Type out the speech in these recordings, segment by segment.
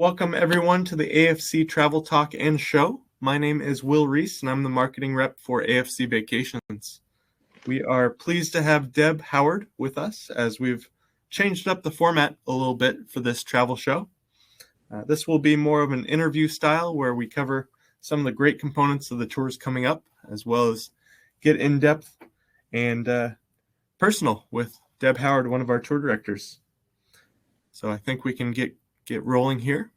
Welcome everyone to the AFC Travel Talk and Show. My name is Will Reece and I'm the marketing rep for AFC Vacations. We are pleased to have Deb Howard with us as we've changed up the format a little bit for this travel show. This will be more of an interview style where we cover some of the great components of the tours coming up, as well as get in depth and personal with Deb Howard, one of our tour directors. So I think we can get rolling here.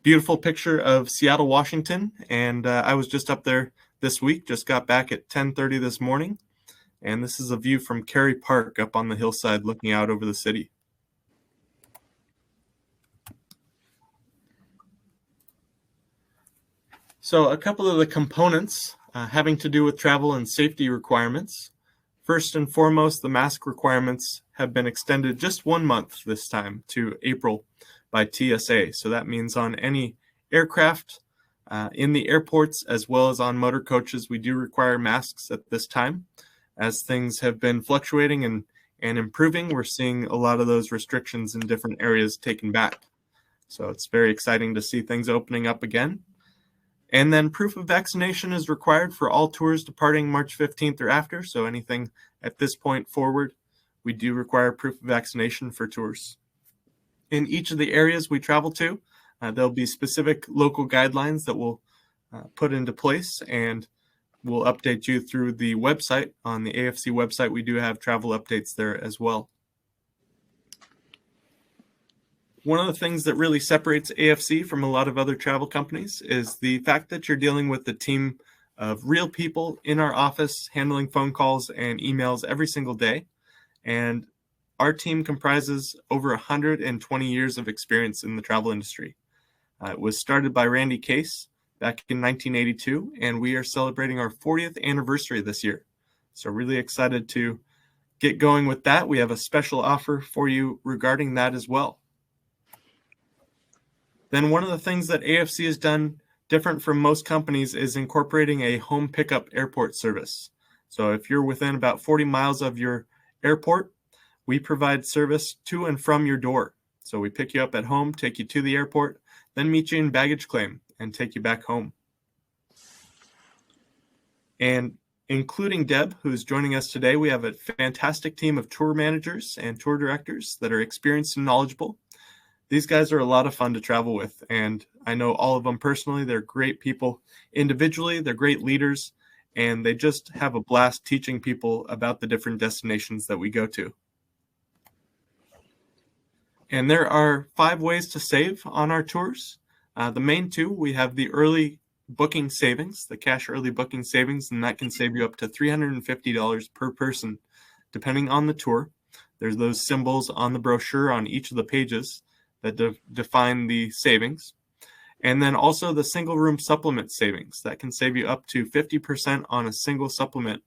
Beautiful picture of Seattle, Washington, and I was just up there this week, just got back at 10:30 this morning, and this is a view from Cary Park up on the hillside looking out over the city. So a couple of the components having to do with travel and safety requirements. First and foremost, the mask requirements have been extended just 1 month this time to April by TSA. So that means on any aircraft in the airports as well as on motor coaches, we do require masks at this time. As things have been fluctuating and improving, we're seeing a lot of those restrictions in different areas taken back. So it's very exciting to see things opening up again. And then proof of vaccination is required for all tours departing March 15th or after. So anything at this point forward, we do require proof of vaccination for tours. In each of the areas we travel to, there'll be specific local guidelines that we'll put into place, and we'll update you through the website. On the AFC website, we do have travel updates there as well. One of the things that really separates AFC from a lot of other travel companies is the fact that you're dealing with a team of real people in our office handling phone calls and emails every single day. And our team comprises over 120 years of experience in the travel industry. It was started by Randy Case back in 1982, and we are celebrating our 40th anniversary this year. So really excited to get going with that. We have a special offer for you regarding that as well. Then one of the things that AFC has done different from most companies is incorporating a home pickup airport service. So if you're within about 40 miles of your airport, we provide service to and from your door. So we pick you up at home, take you to the airport, then meet you in baggage claim and take you back home. And including Deb, who's joining us today, we have a fantastic team of tour managers and tour directors that are experienced and knowledgeable. These guys are a lot of fun to travel with, and I know all of them personally. They're great people individually, they're great leaders, and they just have a blast teaching people about the different destinations that we go to. And there are 5 ways to save on our tours. The main 2, we have the early booking savings, the cash early booking savings, and that can save you up to $350 per person, depending on the tour. There's those symbols on the brochure on each of the pages that define the savings. And then also the single room supplement savings. That can save you up to 50% on a single supplement.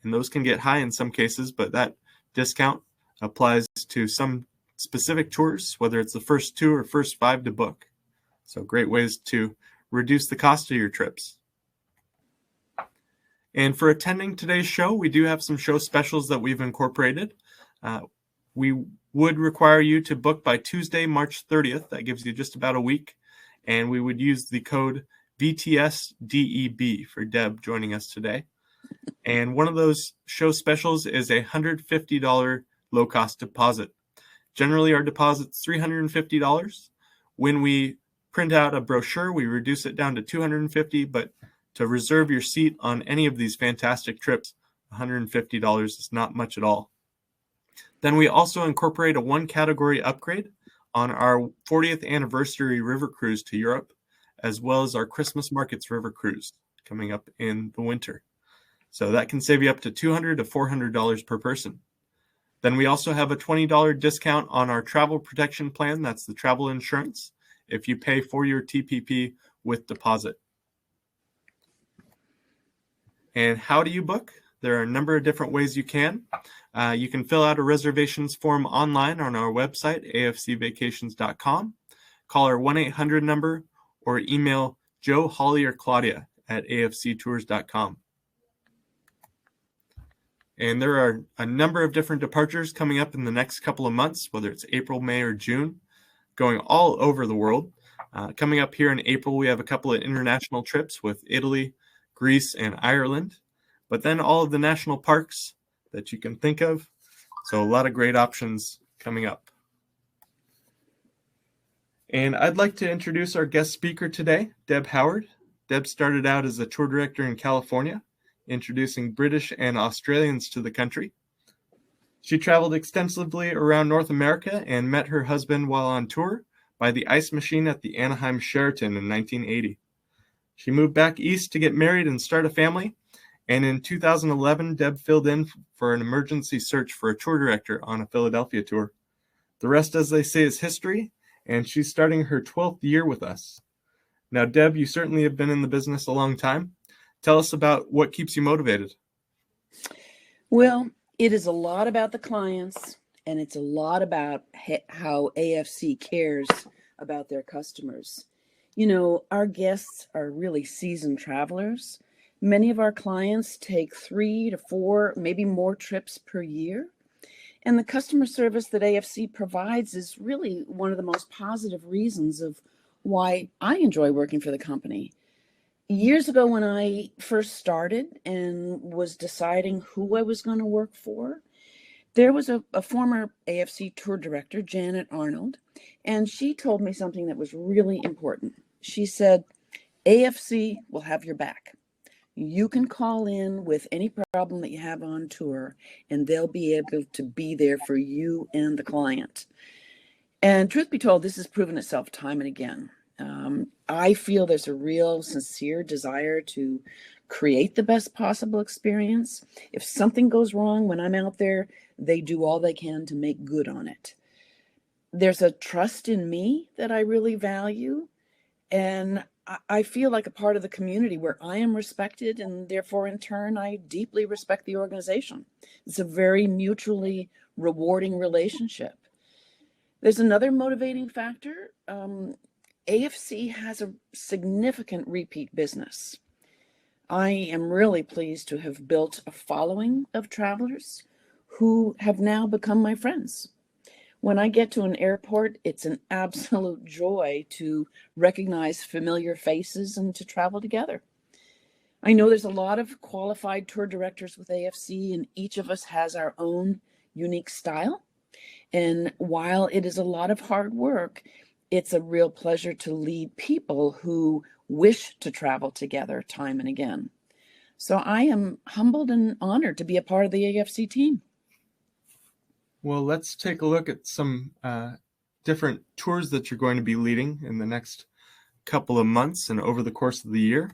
And those can get high in some cases, but that discount applies to some specific tours, whether it's the first 2 or first 5 to book. So great ways to reduce the cost of your trips. And for attending today's show, we do have some show specials that we've incorporated. We would require you to book by Tuesday, March 30th. That gives you just about a week. And we would use the code VTSDEB for Deb joining us today. And one of those show specials is a $150 low-cost deposit. Generally, our deposit's $350. When we print out a brochure, we reduce it down to $250, but to reserve your seat on any of these fantastic trips, $150 is not much at all. Then we also incorporate a 1-category upgrade on our 40th anniversary river cruise to Europe, as well as our Christmas Markets river cruise coming up in the winter. So that can save you up to $200 to $400 per person. Then we also have a $20 discount on our travel protection plan. That's the travel insurance, if you pay for your TPP with deposit. And how do you book? There are a number of different ways you can. You can fill out a reservations form online on our website, afcvacations.com. Call our 1-800 number or email Joe, Holly, or Claudia at afctours.com. And there are a number of different departures coming up in the next couple of months, whether it's April, May, or June, going all over the world. Coming up here in April, we have a couple of international trips with Italy, Greece, and Ireland, but then all of the national parks that you can think of. So a lot of great options coming up. And I'd like to introduce our guest speaker today, Deb Howard. Deb started out as a tour director in California, introducing British and Australians to the country. She traveled extensively around North America and met her husband while on tour by the ice machine at the Anaheim Sheraton in 1980. She moved back east to get married and start a family, and in 2011, Deb filled in for an emergency search for a tour director on a Philadelphia tour. The rest, as they say, is history, and she's starting her 12th year with us. Now, Deb, you certainly have been in the business a long time. Tell us about what keeps you motivated. Well, it is a lot about the clients, and it's a lot about how AFC cares about their customers. You know, our guests are really seasoned travelers. Many of our clients take 3 to 4, maybe more trips per year. And the customer service that AFC provides is really one of the most positive reasons of why I enjoy working for the company. Years ago, when I first started and was deciding who I was going to work for, there was a former AFC tour director, Janet Arnold, and she told me something that was really important. She said, AFC will have your back. You can call in with any problem that you have on tour, and they'll be able to be there for you and the client. And truth be told, this has proven itself time and again. I feel there's a real sincere desire to create the best possible experience. If something goes wrong when I'm out there, they do all they can to make good on it. There's a trust in me that I really value, and I feel like a part of the community where I am respected, and therefore in turn I deeply respect the organization. It's a very mutually rewarding relationship. There's another motivating factor. AFC has a significant repeat business. I am really pleased to have built a following of travelers who have now become my friends. When I get to an airport, it's an absolute joy to recognize familiar faces and to travel together. I know there's a lot of qualified tour directors with AFC, and each of us has our own unique style. And while it is a lot of hard work, it's a real pleasure to lead people who wish to travel together time and again. So I am humbled and honored to be a part of the AFC team. Well, let's take a look at some different tours that you're going to be leading in the next couple of months and over the course of the year.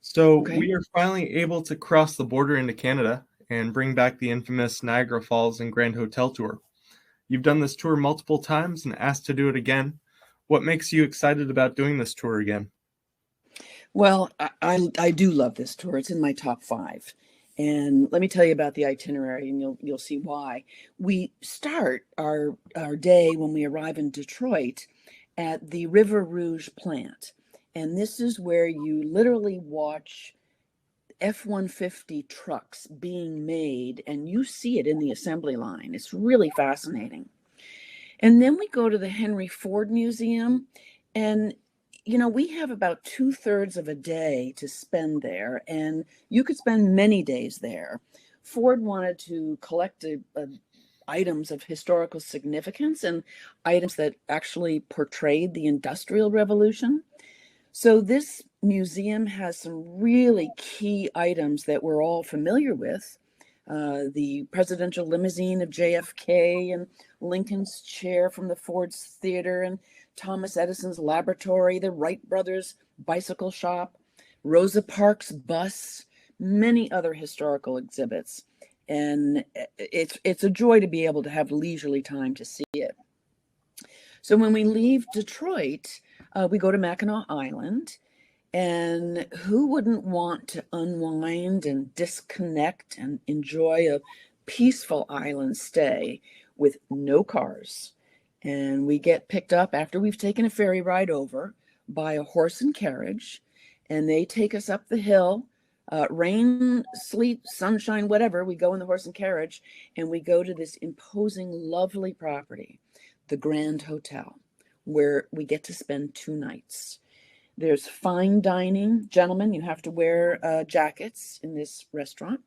So we are finally able to cross the border into Canada and bring back the infamous Niagara Falls and Grand Hotel tour. You've done this tour multiple times and asked to do it again. What makes you excited about doing this tour again? Well, I do love this tour. It's in my top 5. And let me tell you about the itinerary, and you'll see why. We start our day when we arrive in Detroit at the River Rouge plant. And this is where you literally watch F-150 trucks being made, and you see it in the assembly line. It's really fascinating. And then we go to the Henry Ford Museum, and we have about 2/3 of a day to spend there, and you could spend many days there. Ford wanted to collect items of historical significance and items that actually portrayed the Industrial Revolution. So this museum has some really key items that we're all familiar with. The presidential limousine of JFK, and Lincoln's chair from the Ford's Theater, and Thomas Edison's laboratory, the Wright brothers' bicycle shop, Rosa Parks' bus, many other historical exhibits. And it's a joy to be able to have leisurely time to see it. So when we leave Detroit, we go to Mackinac Island. And who wouldn't want to unwind and disconnect and enjoy a peaceful island stay with no cars? And we get picked up after we've taken a ferry ride over by a horse and carriage, and they take us up the hill, rain, sleet, sunshine, whatever. We go in the horse and carriage, and we go to this imposing, lovely property, the Grand Hotel, where we get to spend 2 nights. There's fine dining. Gentlemen, you have to wear jackets in this restaurant.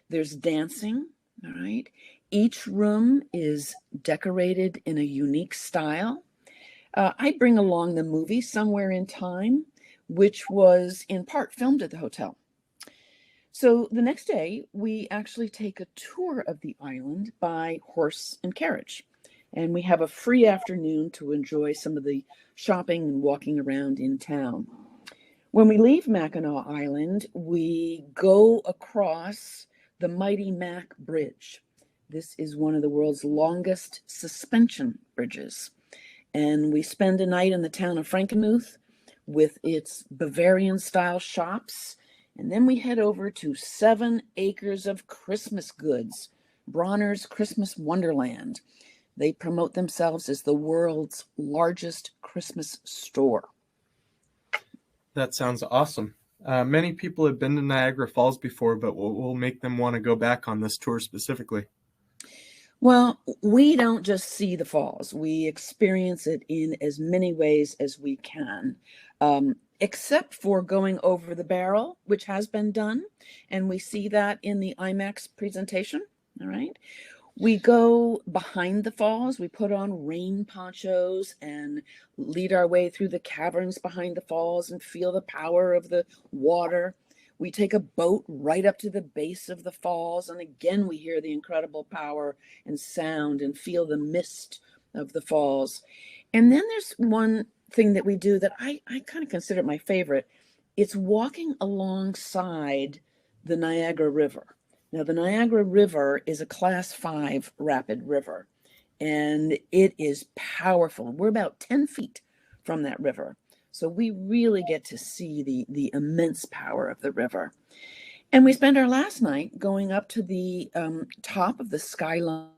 There's dancing, all right? Each room is decorated in a unique style. I bring along the movie Somewhere in Time, which was in part filmed at the hotel. So the next day, we actually take a tour of the island by horse and carriage. And we have a free afternoon to enjoy some of the shopping and walking around in town. When we leave Mackinac Island, we go across the Mighty Mac Bridge. This is one of the world's longest suspension bridges. And we spend a night in the town of Frankenmuth with its Bavarian-style shops. And then we head over to 7 Acres of Christmas Goods, Bronner's Christmas Wonderland. They promote themselves as the world's largest Christmas store. That sounds awesome. Many people have been to Niagara Falls before, but what will make them want to go back on this tour specifically? Well, we don't just see the falls. We experience it in as many ways as we can, except for going over the barrel, which has been done. And we see that in the IMAX presentation. All right. We go behind the falls. We put on rain ponchos and lead our way through the caverns behind the falls and feel the power of the water. We take a boat right up to the base of the falls, and again, we hear the incredible power and sound and feel the mist of the falls. And then there's one thing that we do that I kind of consider my favorite. It's walking alongside the Niagara River. Now, the Niagara River is a Class 5 rapid river, and it is powerful. We're about 10 feet from that river. So we really get to see the immense power of the river. And we spend our last night going up to the top of the skyline.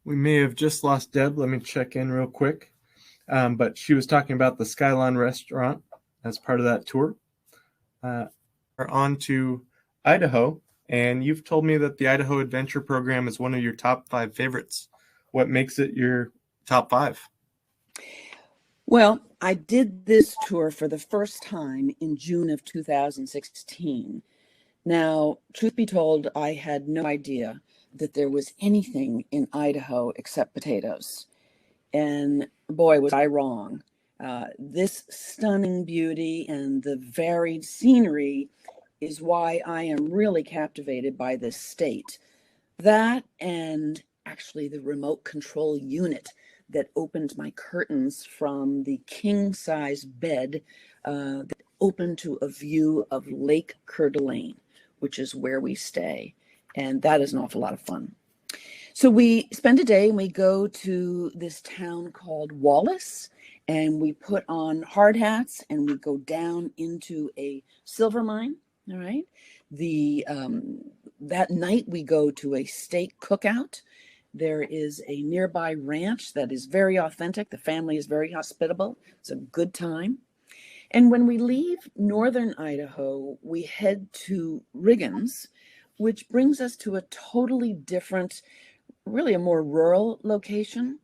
We may have just lost Deb. Let me check in real quick. But she was talking about the Skyline restaurant as part of that tour. We're on to Idaho, and you've told me that the Idaho Adventure Program is one of your top 5 favorites. What makes it your top 5? Well, I did this tour for the first time in June of 2016. Now, truth be told, I had no idea that there was anything in Idaho except potatoes. And boy, was I wrong. This stunning beauty and the varied scenery is why I am really captivated by this state. That and actually the remote control unit that opened my curtains from the king-size bed that opened to a view of Lake Coeur d'Alene, which is where we stay. And that is an awful lot of fun. So we spend a day and we go to this town called Wallace, and we put on hard hats and we go down into a silver mine. All right. That night we go to a steak cookout. There is a nearby ranch that is very authentic. The family is very hospitable. It's a good time. And when we leave northern Idaho, we head to Riggins, which brings us to a totally different, really a more rural location.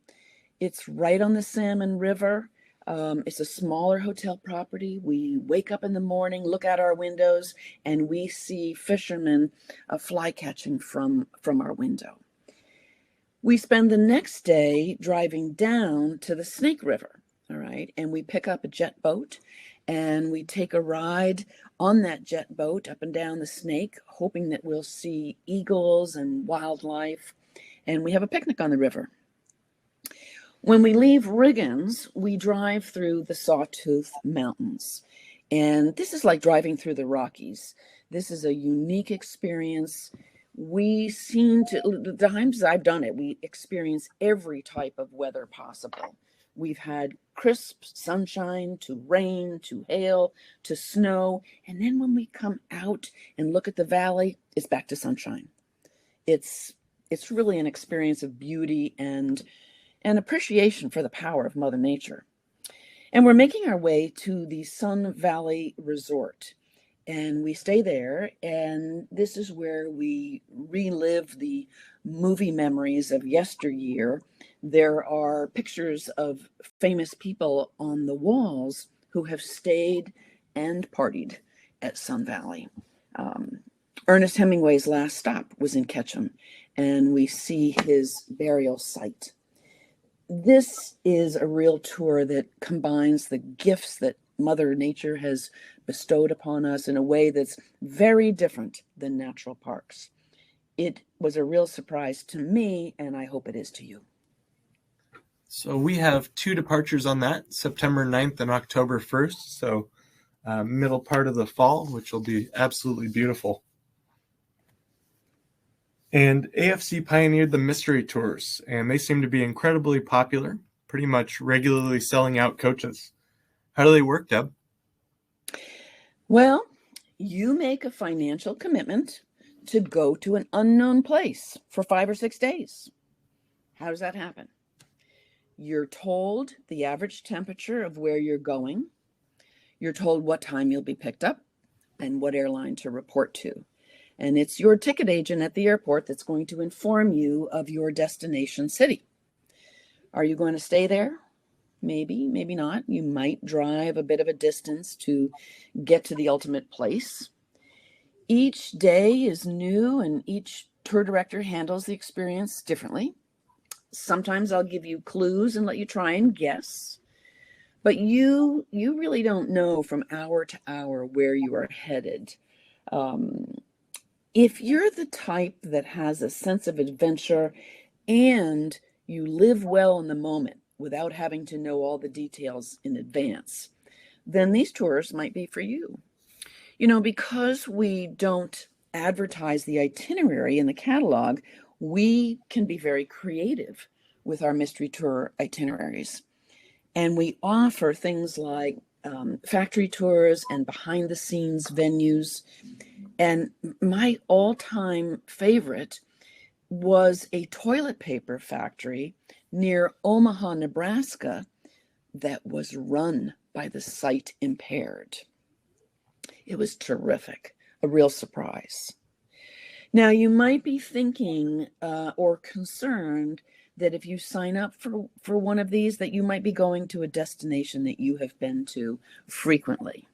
It's right on the Salmon River. It's a smaller hotel property. We wake up in the morning, look out our windows, and we see fishermen fly catching from our window. We spend the next day driving down to the Snake River, all right, and we pick up a jet boat and we take a ride on that jet boat up and down the Snake, hoping that we'll see eagles and wildlife, and we have a picnic on the river. When we leave Riggins, we drive through the Sawtooth Mountains, and this is like driving through the Rockies. This is a unique experience. We seem to, the times I've done it, we experience every type of weather possible. We've had crisp sunshine to rain to hail to snow. And then when we come out and look at the valley, it's back to sunshine. It's really an experience of beauty and an appreciation for the power of Mother Nature. And we're making our way to the Sun Valley Resort. and we stay there. And this is where we relive the movie memories of yesteryear. There are pictures of famous people on the walls who have stayed and partied at Sun Valley. Um, Ernest Hemingway's last stop was in Ketchum, and we see his burial site. This is a real tour that combines the gifts that Mother Nature has bestowed upon us in a way that's very different than natural parks. It was a real surprise to me, and I hope it is to you. So we have 2 departures on that, September 9th and October 1st. So middle part of the fall, which will be absolutely beautiful. And AFC pioneered the mystery tours, and they seem to be incredibly popular, pretty much regularly selling out coaches. How do they work, Deb? Well, you make a financial commitment to go to an unknown place for 5 or 6 days. How does that happen? You're told the average temperature of where you're going. You're told what time you'll be picked up and what airline to report to. And it's your ticket agent at the airport that's going to inform you of your destination city. Are you going to stay there? Maybe, maybe not. You might drive a bit of a distance to get to the ultimate place. Each day is new, and each tour director handles the experience differently. Sometimes I'll give you clues and let you try and guess. But you really don't know from hour to hour where you are headed. If you're the type that has a sense of adventure and you live well in the moment without having to know all the details in advance, then these tours might be for you. Because we don't advertise the itinerary in the catalog, we can be very creative with our mystery tour itineraries. And we offer things like factory tours and behind the scenes venues. And my all-time favorite was a toilet paper factory near Omaha, Nebraska, that was run by the sight impaired. It was terrific, a real surprise. Now, you might be thinking or concerned that if you sign up for one of these, that you might be going to a destination that you have been to frequently.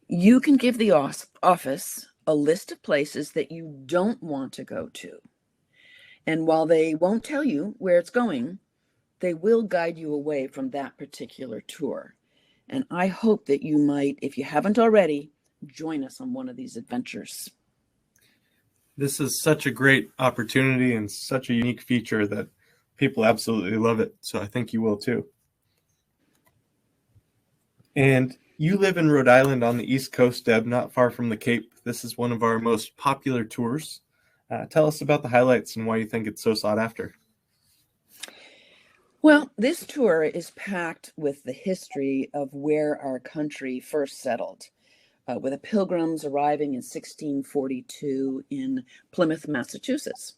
You can give the office a list of places that you don't want to go to. And while they won't tell you where it's going, they will guide you away from that particular tour. And I hope that you might, if you haven't already, join us on one of these adventures. This is such a great opportunity and such a unique feature that people absolutely love it. So I think you will too. And you live in Rhode Island on the East Coast, Deb, not far from the Cape. This is one of our most popular tours. Tell us about the highlights and why you think it's so sought after. Well, this tour is packed with the history of where our country first settled, with the Pilgrims arriving in 1642 in Plymouth, Massachusetts.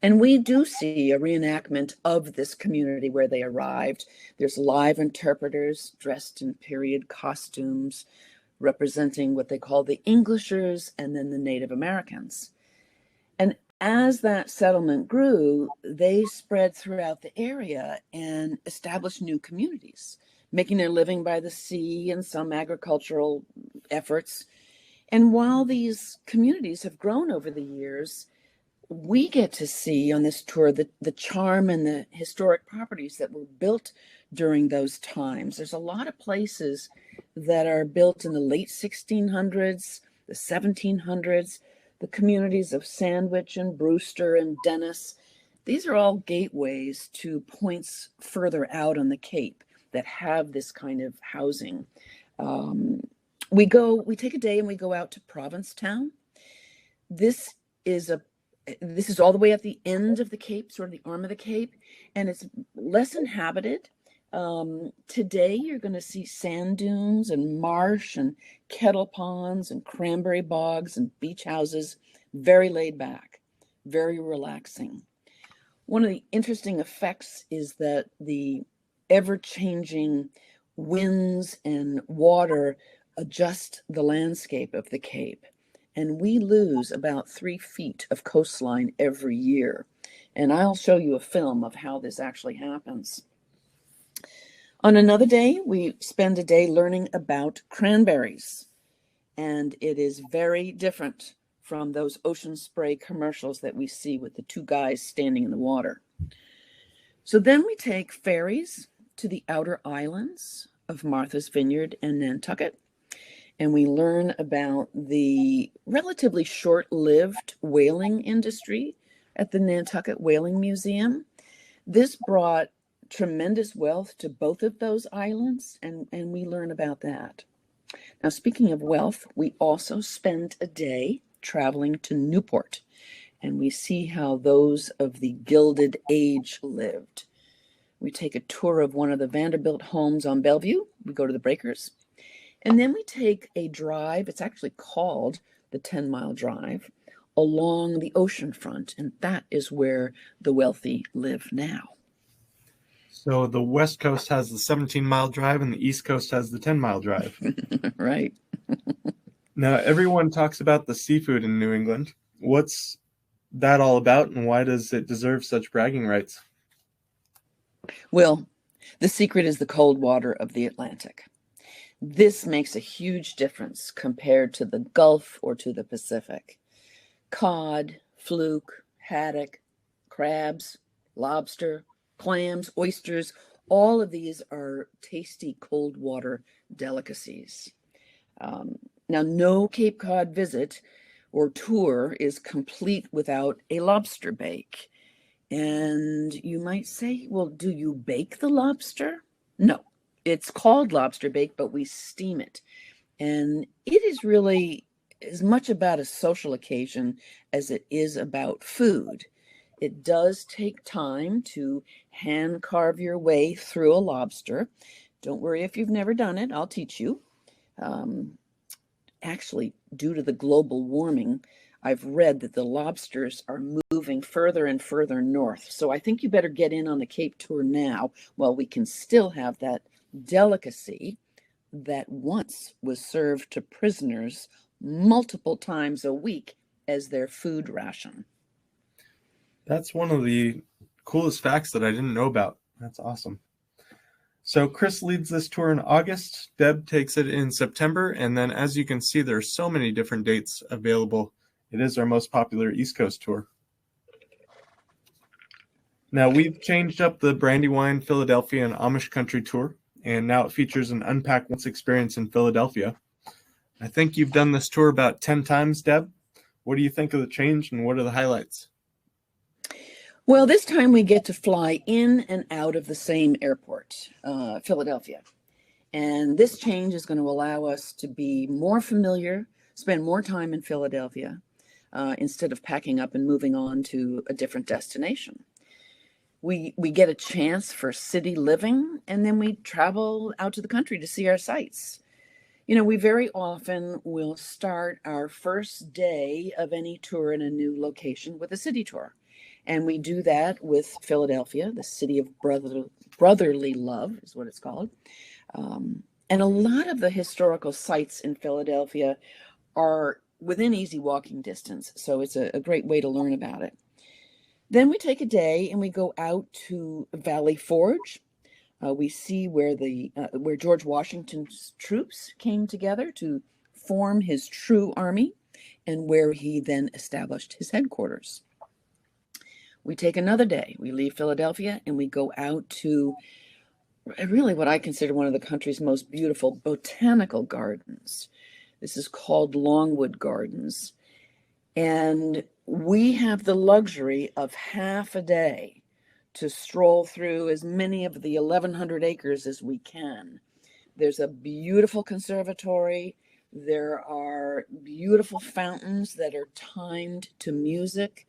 And we do see a reenactment of this community where they arrived. There's live interpreters dressed in period costumes, representing what they call the Englishers and then the Native Americans. And as that settlement grew, they spread throughout the area and established new communities, making their living by the sea and some agricultural efforts. And while these communities have grown over the years, we get to see on this tour the charm and the historic properties that were built during those times. There's a lot of places that are built in the late 1600s, the 1700s, the communities of Sandwich and Brewster and Dennis. These are all gateways to points further out on the Cape that have this kind of housing. We take a day and we go out to Provincetown. This is all the way at the end of the Cape, sort of the arm of the Cape, and it's less inhabited. Today, you're going to see sand dunes and marsh and kettle ponds and cranberry bogs and beach houses, very laid back, very relaxing. One of the interesting effects is that the ever-changing winds and water adjust the landscape of the Cape, and we lose about 3 feet of coastline every year. And I'll show you a film of how this actually happens. On another day, we spend a day learning about cranberries, and it is very different from those ocean spray commercials that we see with the two guys standing in the water. So then we take ferries to the outer islands of Martha's Vineyard and Nantucket, and we learn about the relatively short-lived whaling industry at the Nantucket Whaling Museum. This brought tremendous wealth to both of those islands, and we learn about that. Now, speaking of wealth, we also spend a day traveling to Newport, and we see how those of the Gilded Age lived. We take a tour of one of the Vanderbilt homes on Bellevue. We go to the breakers. And then we take a drive, it's actually called the 10-mile drive, along the ocean front. And that is where the wealthy live now. So the West Coast has the 17-mile drive and the East Coast has the 10-mile drive. Right. Now, everyone talks about the seafood in New England. What's that all about, and why does it deserve such bragging rights? Well, the secret is the cold water of the Atlantic. This makes a huge difference compared to the Gulf or to the Pacific. Cod, fluke, haddock, crabs, lobster, clams, oysters, all of these are tasty cold water delicacies. Now, no Cape Cod visit or tour is complete without a lobster bake. And you might say, well, do you bake the lobster? No, it's called lobster bake, but we steam it. And it is really as much about a social occasion as it is about food. It does take time to hand carve your way through a lobster. Don't worry if you've never done it, I'll teach you. Actually, due to the global warming, I've read that the lobsters are moving further and further north. So I think you better get in on the Cape tour now while we can still have that delicacy that once was served to prisoners multiple times a week as their food ration. That's one of the coolest facts that I didn't know about. That's awesome. So Chris leads this tour in August, Deb takes it in September, and then as you can see, there are so many different dates available. It is our most popular East Coast tour. Now, we've changed up the Brandywine, Philadelphia, and Amish Country tour, and now it features an Unpack Once experience in Philadelphia. I think you've done this tour about 10 times, Deb. What do you think of the change, and what are the highlights? Well, this time we get to fly in and out of the same airport, Philadelphia. And this change is going to allow us to be more familiar, spend more time in Philadelphia, instead of packing up and moving on to a different destination. We get a chance for city living, and then we travel out to the country to see our sights. You know, we very often will start our first day of any tour in a new location with a city tour. And we do that with Philadelphia, the city of brotherly love is what it's called. And a lot of the historical sites in Philadelphia are within easy walking distance. So it's a great way to learn about it. Then we take a day and we go out to Valley Forge. We see where where George Washington's troops came together to form his true army, and where he then established his headquarters. We take another day. We leave Philadelphia and we go out to really what I consider one of the country's most beautiful botanical gardens. This is called Longwood Gardens. And we have the luxury of half a day to stroll through as many of the 1,100 acres as we can. There's a beautiful conservatory. There are beautiful fountains that are timed to music.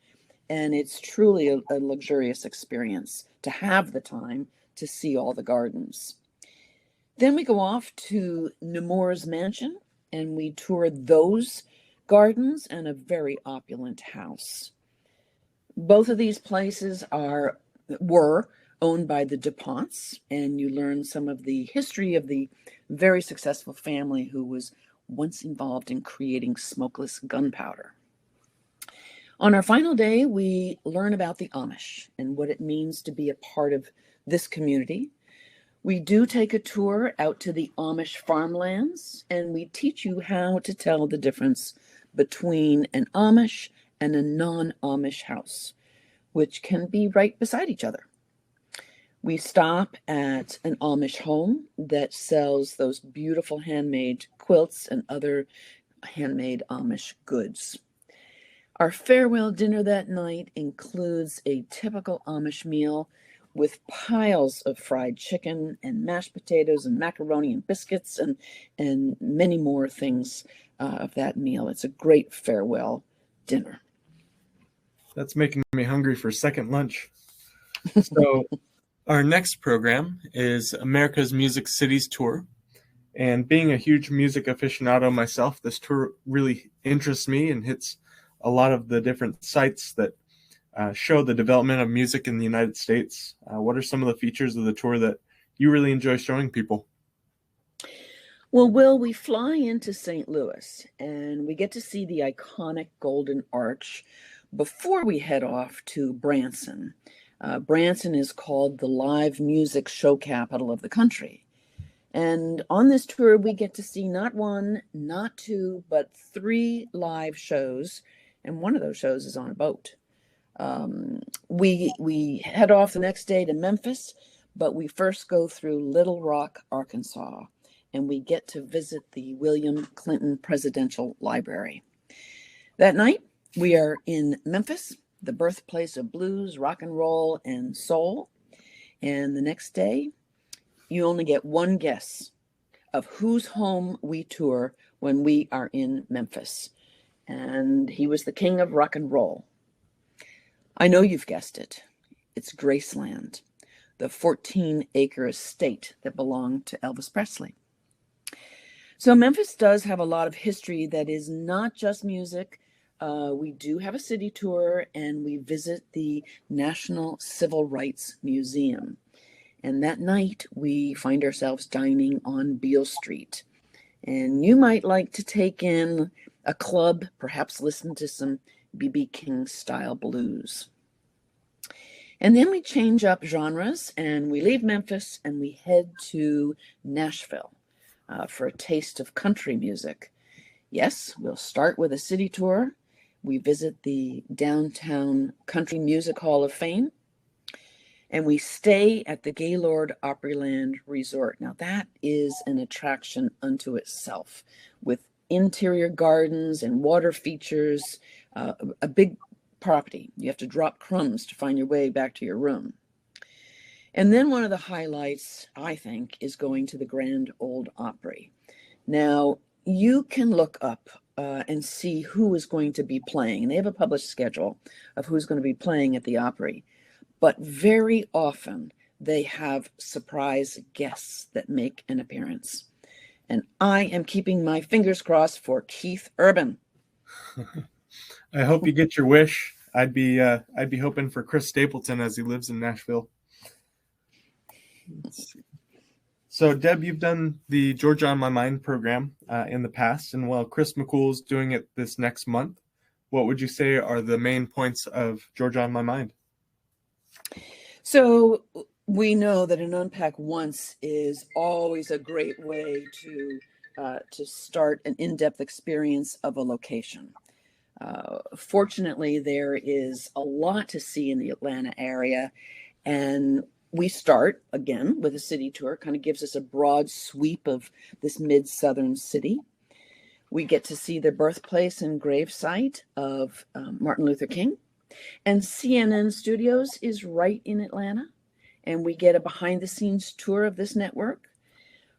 And it's truly a luxurious experience to have the time to see all the gardens. Then we go off to Nemours Mansion and we tour those gardens and a very opulent house. Both of these places were owned by the DuPonts, and you learn some of the history of the very successful family who was once involved in creating smokeless gunpowder. On our final day, we learn about the Amish and what it means to be a part of this community. We do take a tour out to the Amish farmlands, and we teach you how to tell the difference between an Amish and a non-Amish house, which can be right beside each other. We stop at an Amish home that sells those beautiful handmade quilts and other handmade Amish goods. Our farewell dinner that night includes a typical Amish meal with piles of fried chicken and mashed potatoes and macaroni and biscuits and many more things of that meal. It's a great farewell dinner. That's making me hungry for second lunch. So our next program is America's Music Cities Tour. And being a huge music aficionado myself, this tour really interests me and hits a lot of the different sites that show the development of music in the United States. What are some of the features of the tour that you really enjoy showing people? Well, Will, we fly into St. Louis and we get to see the iconic Golden Arch before we head off to Branson. Branson is called the live music show capital of the country. And on this tour, we get to see not one, not two, but 3 live shows. And one of those shows is on a boat. We head off the next day to Memphis, but we first go through Little Rock, Arkansas, and we get to visit the William Clinton Presidential Library. That night, we are in Memphis, the birthplace of blues, rock and roll, and soul. And the next day, you only get one guess of whose home we tour when we are in Memphis. And he was the king of rock and roll. I know you've guessed it. It's Graceland, the 14-acre estate that belonged to Elvis Presley. So Memphis does have a lot of history that is not just music. We do have a city tour, and we visit the National Civil Rights Museum. And that night, we find ourselves dining on Beale Street. And you might like to take in a club, perhaps listen to some B.B. King style blues. And then we change up genres and we leave Memphis and we head to Nashville for a taste of country music. Yes, we'll start with a city tour. We visit the Downtown Country Music Hall of Fame, and we stay at the Gaylord Opryland Resort. Now that is an attraction unto itself, with interior gardens and water features, a big property. You have to drop crumbs to find your way back to your room. And then one of the highlights, I think, is going to the Grand Ole Opry. Now, you can look up and see who is going to be playing. And they have a published schedule of who's going to be playing at the Opry. But very often, they have surprise guests that make an appearance. And I am keeping my fingers crossed for Keith Urban. I hope you get your wish. I'd be hoping for Chris Stapleton, as he lives in Nashville. So, Deb, you've done the Georgia on My Mind program in the past, and while Chris McCool's doing it this next month, what would you say are the main points of Georgia on My Mind? So we know that an Unpack Once is always a great way to start an in-depth experience of a location. Fortunately, there is a lot to see in the Atlanta area, and we start again with a city tour. Kind of gives us a broad sweep of this mid-southern city. We get to see the birthplace and gravesite of Martin Luther King. And CNN Studios is right in Atlanta, and we get a behind-the-scenes tour of this network.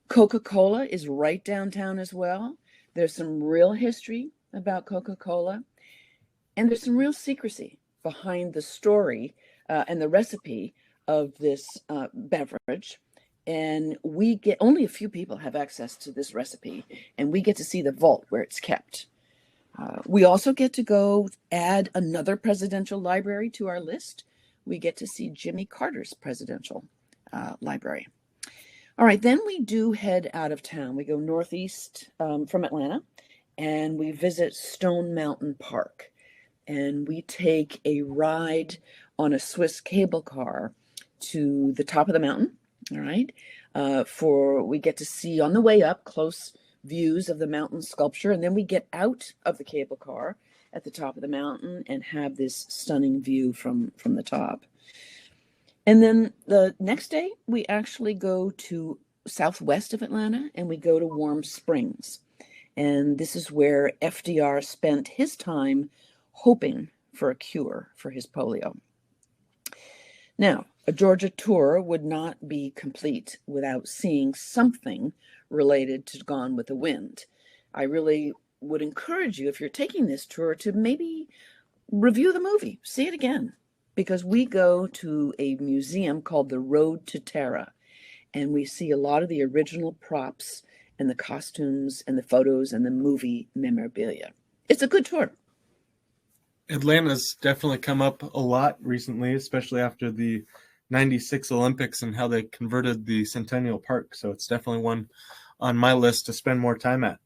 Coca-Cola is right downtown as well. There's some real history about Coca-Cola, and there's some real secrecy behind the story and the recipe of this beverage. And we get, only a few people have access to this recipe, and we get to see the vault where it's kept. We also get to go add another presidential library to our list. we get to see Jimmy Carter's presidential library. All right, then we do head out of town. We go northeast from Atlanta, and we visit Stone Mountain Park. And we take a ride on a Swiss cable car to the top of the mountain. All right, we get to see on the way up close views of the mountain sculpture, and then we get out of the cable car at the top of the mountain and have this stunning view from the top. And then the next day, we actually go to southwest of Atlanta, and we go to Warm Springs. And this is where FDR spent his time hoping for a cure for his polio. Now, a Georgia tour would not be complete without seeing something related to Gone with the Wind. I really would encourage you, if you're taking this tour, to maybe review the movie, see it again, because we go to a museum called the Road to Terra, and we see a lot of the original props and the costumes and the photos and the movie memorabilia. It's a good tour. Atlanta's definitely come up a lot recently, especially after the 96 Olympics and how they converted the Centennial Park. So it's definitely one on my list to spend more time at.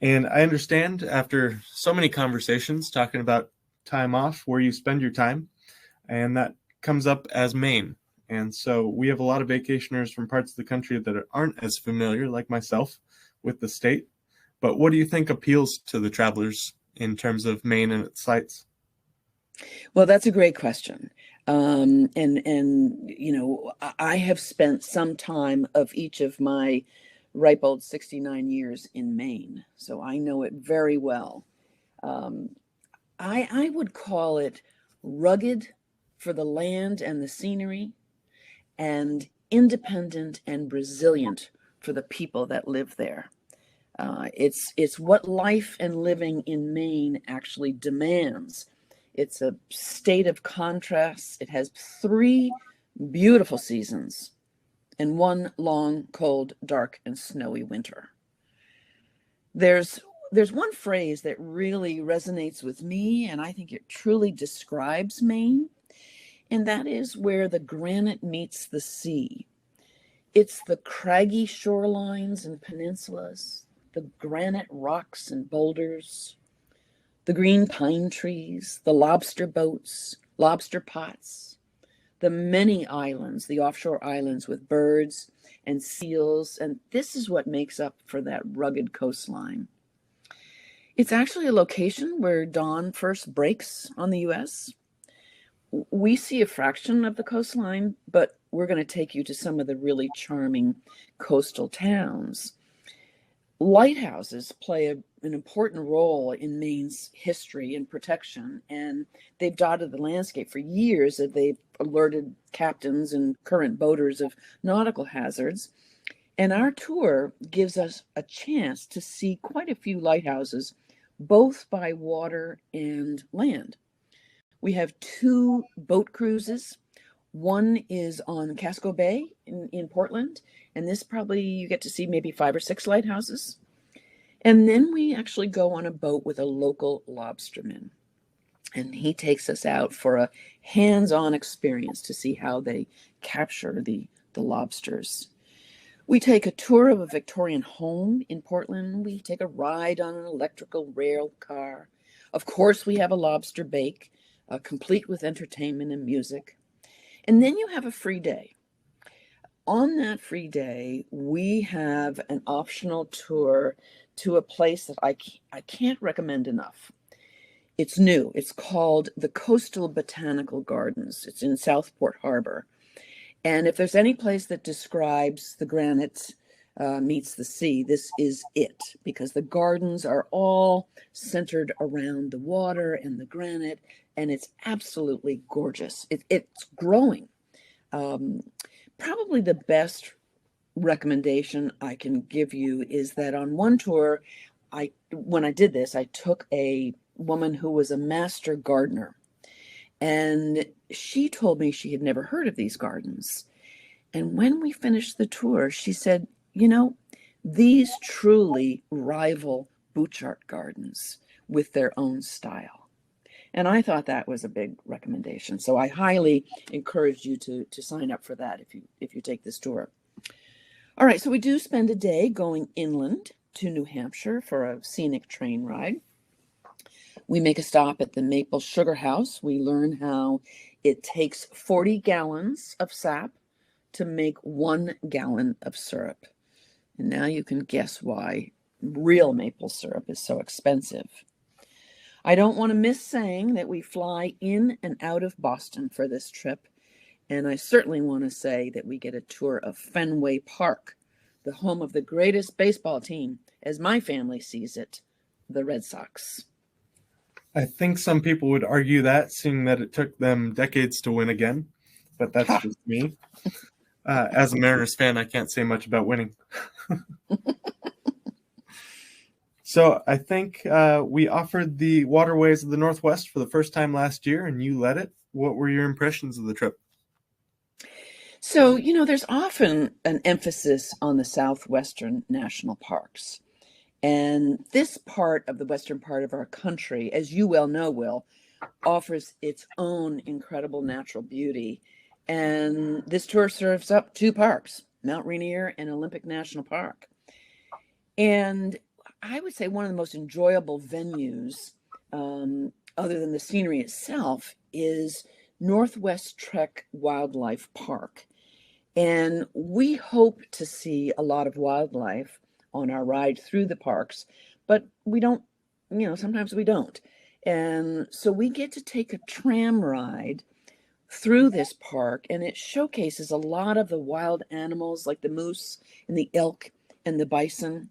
And I understand after so many conversations talking about time off, where you spend your time, and that comes up as Maine. And so we have a lot of vacationers from parts of the country that aren't as familiar, like myself, with the state. But what do you think appeals to the travelers in terms of Maine and its sites? Well, that's a great question. And you know, I have spent some time of each of my ripe old 69 years in Maine, so I know it very well. I would call it rugged for the land and the scenery, and independent and resilient for the people that live there. It's what life and living in Maine actually demands. It's a state of contrasts. It has 3 beautiful seasons and 1 long, cold, dark, and snowy winter. There's one phrase that really resonates with me, and I think it truly describes Maine, and that is where the granite meets the sea. It's the craggy shorelines and peninsulas, the granite rocks and boulders, the green pine trees, the lobster boats, lobster pots, the many islands, the offshore islands with birds and seals, and this is what makes up for that rugged coastline. It's actually a location where dawn first breaks on the U.S. We see a fraction of the coastline, but we're going to take you to some of the really charming coastal towns. Lighthouses play an important role in Maine's history and protection, and they've dotted the landscape for years. That they've alerted captains and current boaters of nautical hazards. And our tour gives us a chance to see quite a few lighthouses, both by water and land. We have 2 boat cruises. One is on Casco Bay in Portland, and this probably you get to see maybe 5 or 6 lighthouses. And then we actually go on a boat with a local lobsterman, and he takes us out for a hands-on experience to see how they capture the lobsters. We take a tour of a Victorian home in Portland. We take a ride on an electrical rail car. Of course, we have a lobster bake, complete with entertainment and music. And then you have a free day. On that free day, we have an optional tour to a place that I can't recommend enough. It's new. It's called the Coastal Botanical Gardens. It's in Southport Harbor. And if there's any place that describes the granite meets the sea, this is it, because the gardens are all centered around the water and the granite, and it's absolutely gorgeous. It's growing. Probably the best recommendation I can give you is that on one tour, when I did this, I took a woman who was a master gardener, and she told me she had never heard of these gardens. And when we finished the tour, she said, you know, these truly rival Bouchard gardens with their own style. And I thought that was a big recommendation. So I highly encourage you to sign up for that if you take this tour. All right, so we do spend a day going inland to New Hampshire for a scenic train ride. We make a stop at the Maple Sugar House. We learn how it takes 40 gallons of sap to make 1 gallon of syrup. And now you can guess why real maple syrup is so expensive. I don't want to miss saying that we fly in and out of Boston for this trip. And I certainly want to say that we get a tour of Fenway Park, the home of the greatest baseball team, as my family sees it, the Red Sox. I think some people would argue that, seeing that it took them decades to win again, but that's just me. As a Mariners fan, I can't say much about winning. So I think we offered the waterways of the Northwest for the first time last year, and you led it. What were your impressions of the trip? So, there's often an emphasis on the southwestern national parks. And this part of the western part of our country, as you well know, Will, offers its own incredible natural beauty. And this tour serves up 2 parks, Mount Rainier and Olympic National Park. And I would say one of the most enjoyable venues, other than the scenery itself, is Northwest Trek Wildlife Park. And we hope to see a lot of wildlife on our ride through the parks, but we don't, sometimes we don't. And so we get to take a tram ride through this park, and it showcases a lot of the wild animals like the moose and the elk and the bison.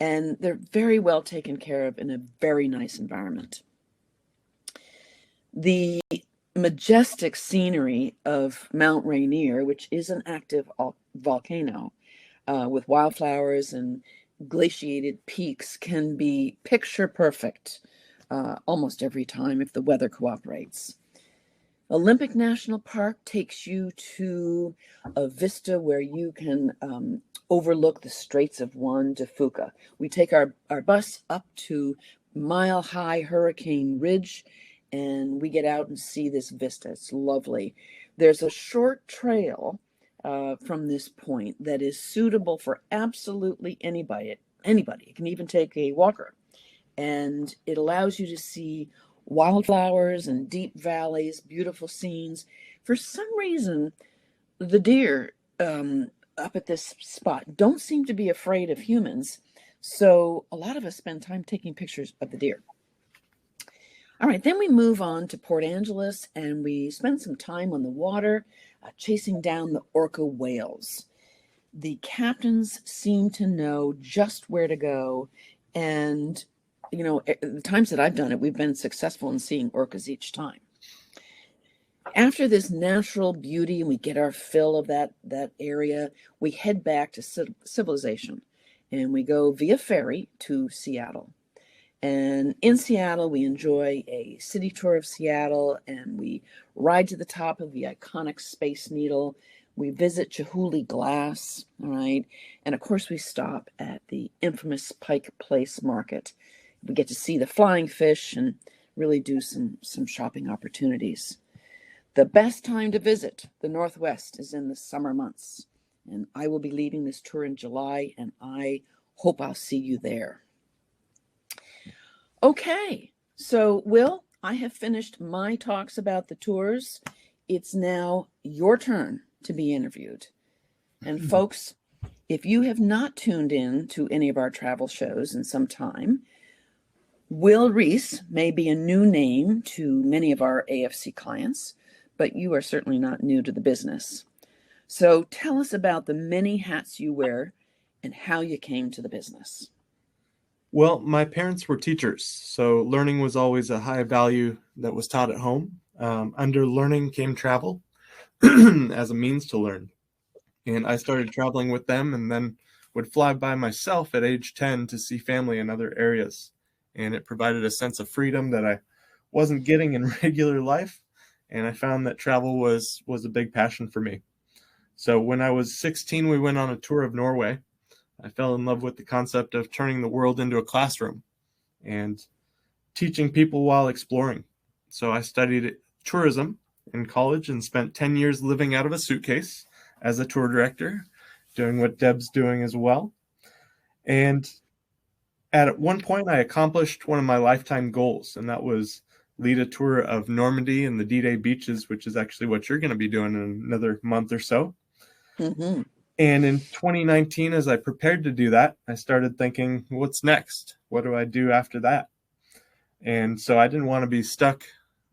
And they're very well taken care of in a very nice environment. The majestic scenery of Mount Rainier, which is an active volcano with wildflowers and glaciated peaks, can be picture perfect almost every time if the weather cooperates. Olympic National Park takes you to a vista where you can overlook the Straits of Juan de Fuca. We take our bus up to Mile High Hurricane Ridge, and we get out and see this vista. It's lovely. There's a short trail from this point that is suitable for absolutely anybody. It can even take a walker. And it allows you to see wildflowers and deep valleys, beautiful scenes. For some reason, the deer up at this spot don't seem to be afraid of humans. So a lot of us spend time taking pictures of the deer. All right, then we move on to Port Angeles, and we spend some time on the water chasing down the orca whales. The captains seem to know just where to go, and the times that I've done it, we've been successful in seeing orcas each time. After this natural beauty, and we get our fill of that area, we head back to civilization, and we go via ferry to Seattle. And in Seattle, we enjoy a city tour of Seattle, and we ride to the top of the iconic Space Needle. We visit Chihuly Glass, all right? And of course, we stop at the infamous Pike Place Market. We get to see the flying fish and really do some shopping opportunities. The best time to visit the Northwest is in the summer months. And I will be leading this tour in July, and I hope I'll see you there. Okay, so Will, I have finished my talks about the tours. It's now your turn to be interviewed. And folks, if you have not tuned in to any of our travel shows in some time, Will Reece may be a new name to many of our AFC clients, but you are certainly not new to the business. So tell us about the many hats you wear and how you came to the business. Well, my parents were teachers, so learning was always a high value that was taught at home. Under learning came travel as a means to learn. And I started traveling with them and then would fly by myself at age 10 to see family in other areas. And it provided a sense of freedom that I wasn't getting in regular life. And I found that travel was a big passion for me. So when I was 16, we went on a tour of Norway. I fell in love with the concept of turning the world into a classroom and teaching people while exploring. So I studied tourism in college and spent 10 years living out of a suitcase as a tour director, doing what Deb's doing as well. And at one point, I accomplished one of my lifetime goals, and that was lead a tour of Normandy and the D-Day beaches, which is actually what you're going to be doing in another month or so. Mm-hmm. And in 2019, as I prepared to do that, I started thinking, what's next? What do I do after that? And so I didn't want to be stuck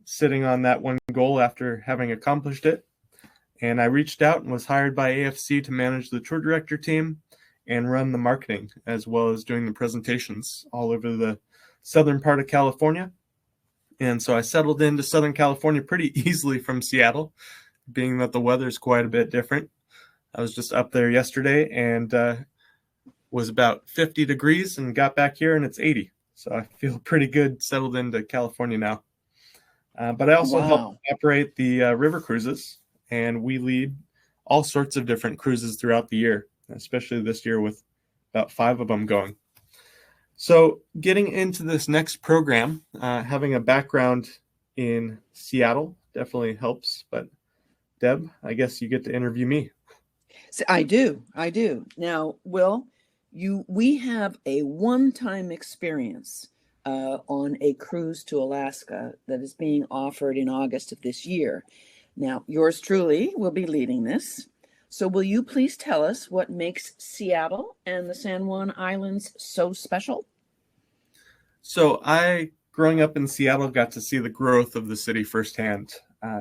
sitting on that one goal after having accomplished it. And I reached out and was hired by AFC to manage the tour director team and run the marketing, as well as doing the presentations all over the southern part of California. And so I settled into Southern California pretty easily from Seattle, being that the weather is quite a bit different. I was just up there yesterday and was about 50 degrees and got back here and it's 80. So I feel pretty good settled into California now. But I also help operate the river cruises, and we lead all sorts of different cruises throughout the year, especially this year with about 5 of them going. So getting into this next program, having a background in Seattle definitely helps. But Deb, I guess you get to interview me. So I do. Now, Will, we have a one-time experience on a cruise to Alaska that is being offered in August of this year. Now, yours truly will be leading this. So will you please tell us what makes Seattle and the San Juan Islands so special? So growing up in Seattle, got to see the growth of the city firsthand.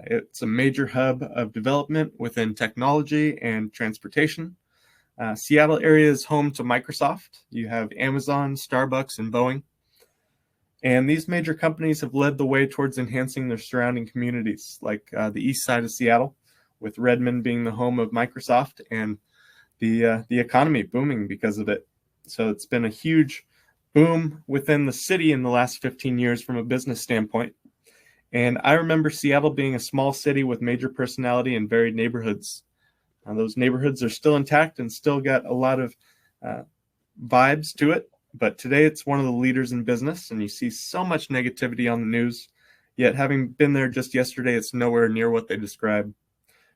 It's a major hub of development within technology and transportation. Seattle area is home to Microsoft. You have Amazon, Starbucks, and Boeing. And these major companies have led the way towards enhancing their surrounding communities, like the east side of Seattle, with Redmond being the home of Microsoft and the economy booming because of it. So it's been a huge boom within the city in the last 15 years from a business standpoint. And I remember Seattle being a small city with major personality and varied neighborhoods. Those neighborhoods are still intact and still got a lot of vibes to it. But today it's one of the leaders in business, and you see so much negativity on the news. Yet having been there just yesterday, it's nowhere near what they describe.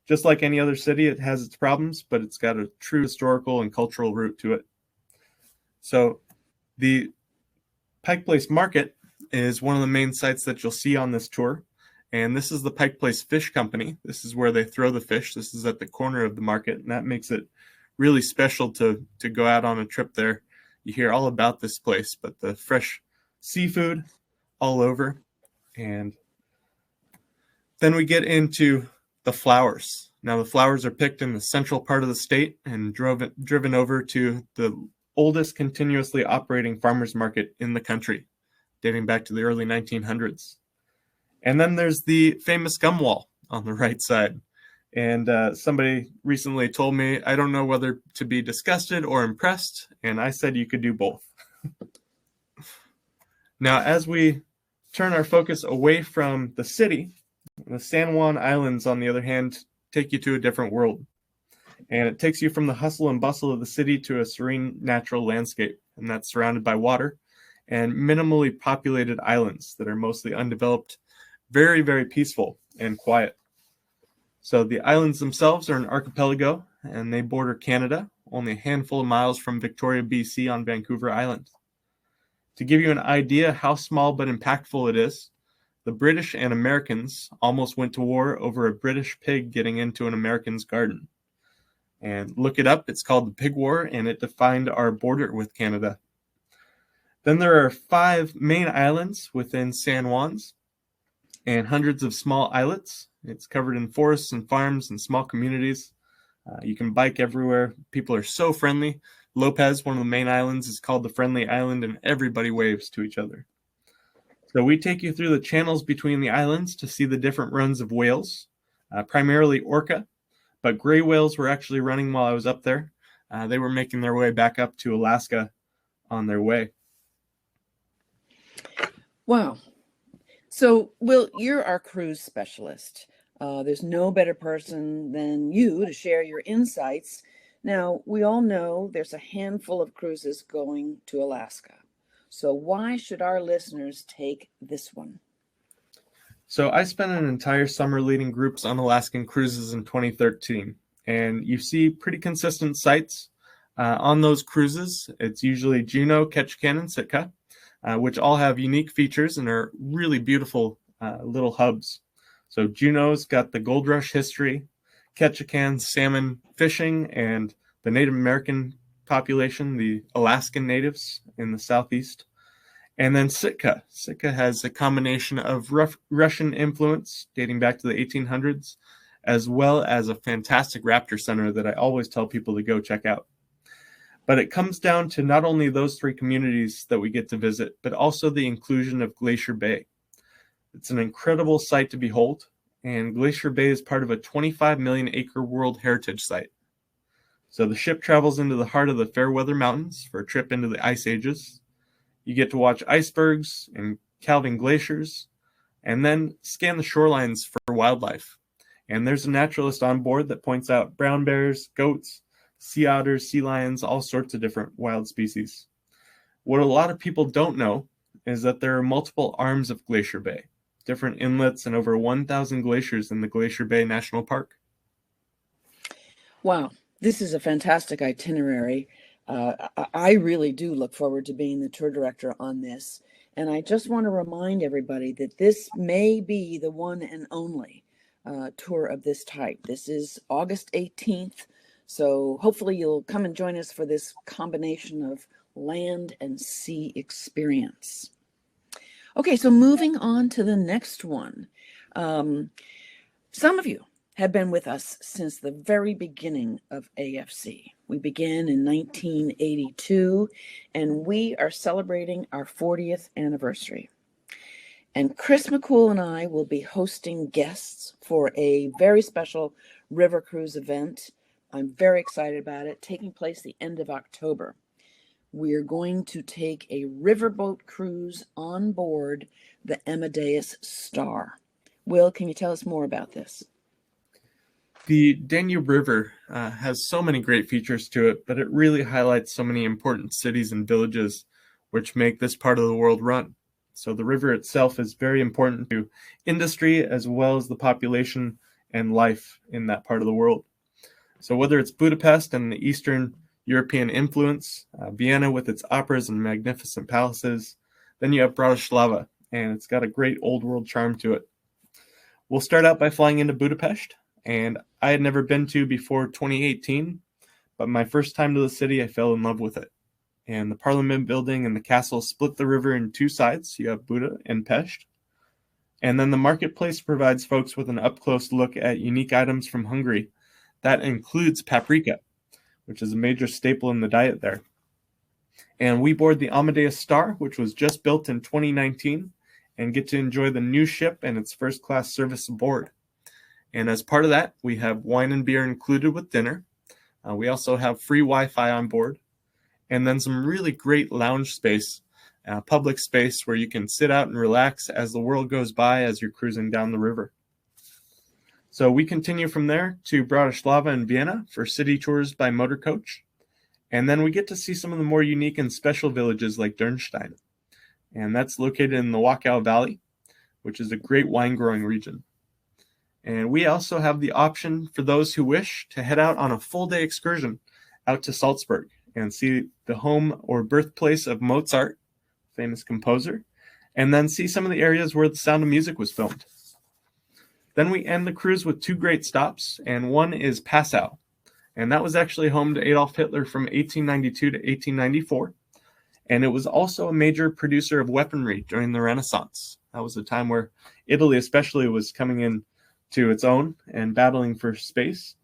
Just like any other city, it has its problems, but it's got a true historical and cultural root to it. So the Pike Place Market is one of the main sites that you'll see on this tour. And this is the Pike Place Fish Company. This is where they throw the fish. This is at the corner of the market, and that makes it really special to go out on a trip there. You hear all about this place, but the fresh seafood all over. And then we get into the flowers. Now, the flowers are picked in the central part of the state and driven over to the oldest continuously operating farmers market in the country, dating back to the early 1900s. And then there's the famous gum wall on the right side. And somebody recently told me, I don't know whether to be disgusted or impressed. And I said you could do both. Now, as we turn our focus away from the city, the San Juan Islands, on the other hand, take you to a different world. And it takes you from the hustle and bustle of the city to a serene natural landscape. And that's surrounded by water and minimally populated islands that are mostly undeveloped, very, very peaceful and quiet. So the islands themselves are an archipelago, and they border Canada, only a handful of miles from Victoria, BC on Vancouver Island. To give you an idea how small but impactful it is, the British and Americans almost went to war over a British pig getting into an American's garden. And look it up, it's called the Pig War, and it defined our border with Canada. Then there are 5 main islands within San Juan's and hundreds of small islets. It's covered in forests and farms and small communities. You can bike everywhere. People are so friendly. Lopez, one of the main islands, is called the Friendly Island, and everybody waves to each other. So we take you through the channels between the islands to see the different runs of whales, primarily orca, but gray whales were actually running while I was up there. They were making their way back up to Alaska on their way. Wow. So, Will, you're our cruise specialist. There's no better person than you to share your insights. Now, we all know there's a handful of cruises going to Alaska. So why should our listeners take this one? So I spent an entire summer leading groups on Alaskan cruises in 2013, and you see pretty consistent sites on those cruises. It's usually Juneau, Ketchikan, and Sitka, which all have unique features and are really beautiful little hubs. So Juneau's got the gold rush history, Ketchikan's salmon fishing, and the Native American population, the Alaskan natives in the southeast. And then Sitka. Sitka has a combination of Russian influence dating back to the 1800s, as well as a fantastic raptor center that I always tell people to go check out. But it comes down to not only those three communities that we get to visit, but also the inclusion of Glacier Bay. It's an incredible sight to behold, and Glacier Bay is part of a 25 million acre World Heritage Site. So the ship travels into the heart of the Fairweather Mountains for a trip into the ice ages. You get to watch icebergs and calving glaciers, and then scan the shorelines for wildlife. And there's a naturalist on board that points out brown bears, goats, sea otters, sea lions, all sorts of different wild species. What a lot of people don't know is that there are multiple arms of Glacier Bay, different inlets, and over 1,000 glaciers in the Glacier Bay National Park. Wow, this is a fantastic itinerary. I really do look forward to being the tour director on this. And I just want to remind everybody that this may be the one and only tour of this type. This is August 18th. So hopefully you'll come and join us for this combination of land and sea experience. Okay, so moving on to the next one. Some of you have been with us since the very beginning of AFC. We began in 1982, and we are celebrating our 40th anniversary. And Chris McCool and I will be hosting guests for a very special river cruise event. I'm very excited about it, taking place the end of October. We are going to take a riverboat cruise on board the Amadeus Star. Will, can you tell us more about this? The Danube River has so many great features to it, but it really highlights so many important cities and villages which make this part of the world run. So the river itself is very important to industry as well as the population and life in that part of the world. So whether it's Budapest and the Eastern European influence, Vienna with its operas and magnificent palaces, then you have Bratislava, and it's got a great old world charm to it. We'll start out by flying into Budapest, and I had never been to before 2018, but my first time to the city, I fell in love with it. And the Parliament building and the castle split the river in two sides. You have Buda and Pest. And then the marketplace provides folks with an up-close look at unique items from Hungary. That includes paprika, which is a major staple in the diet there. And we board the Amadeus Star, which was just built in 2019, and get to enjoy the new ship and its first-class service aboard. And as part of that, we have wine and beer included with dinner. We also have free Wi-Fi on board, and then some really great lounge space, public space where you can sit out and relax as the world goes by as you're cruising down the river. So we continue from there to Bratislava and Vienna for city tours by motor coach. And then we get to see some of the more unique and special villages like Dürnstein. And that's located in the Wachau Valley, which is a great wine growing region. And we also have the option for those who wish to head out on a full day excursion out to Salzburg and see the home or birthplace of Mozart, famous composer, and then see some of the areas where The Sound of Music was filmed. Then we end the cruise with two great stops, and one is Passau. And that was actually home to Adolf Hitler from 1892 to 1894. And it was also a major producer of weaponry during the Renaissance. That was a time where Italy especially was coming in to its own and battling for space.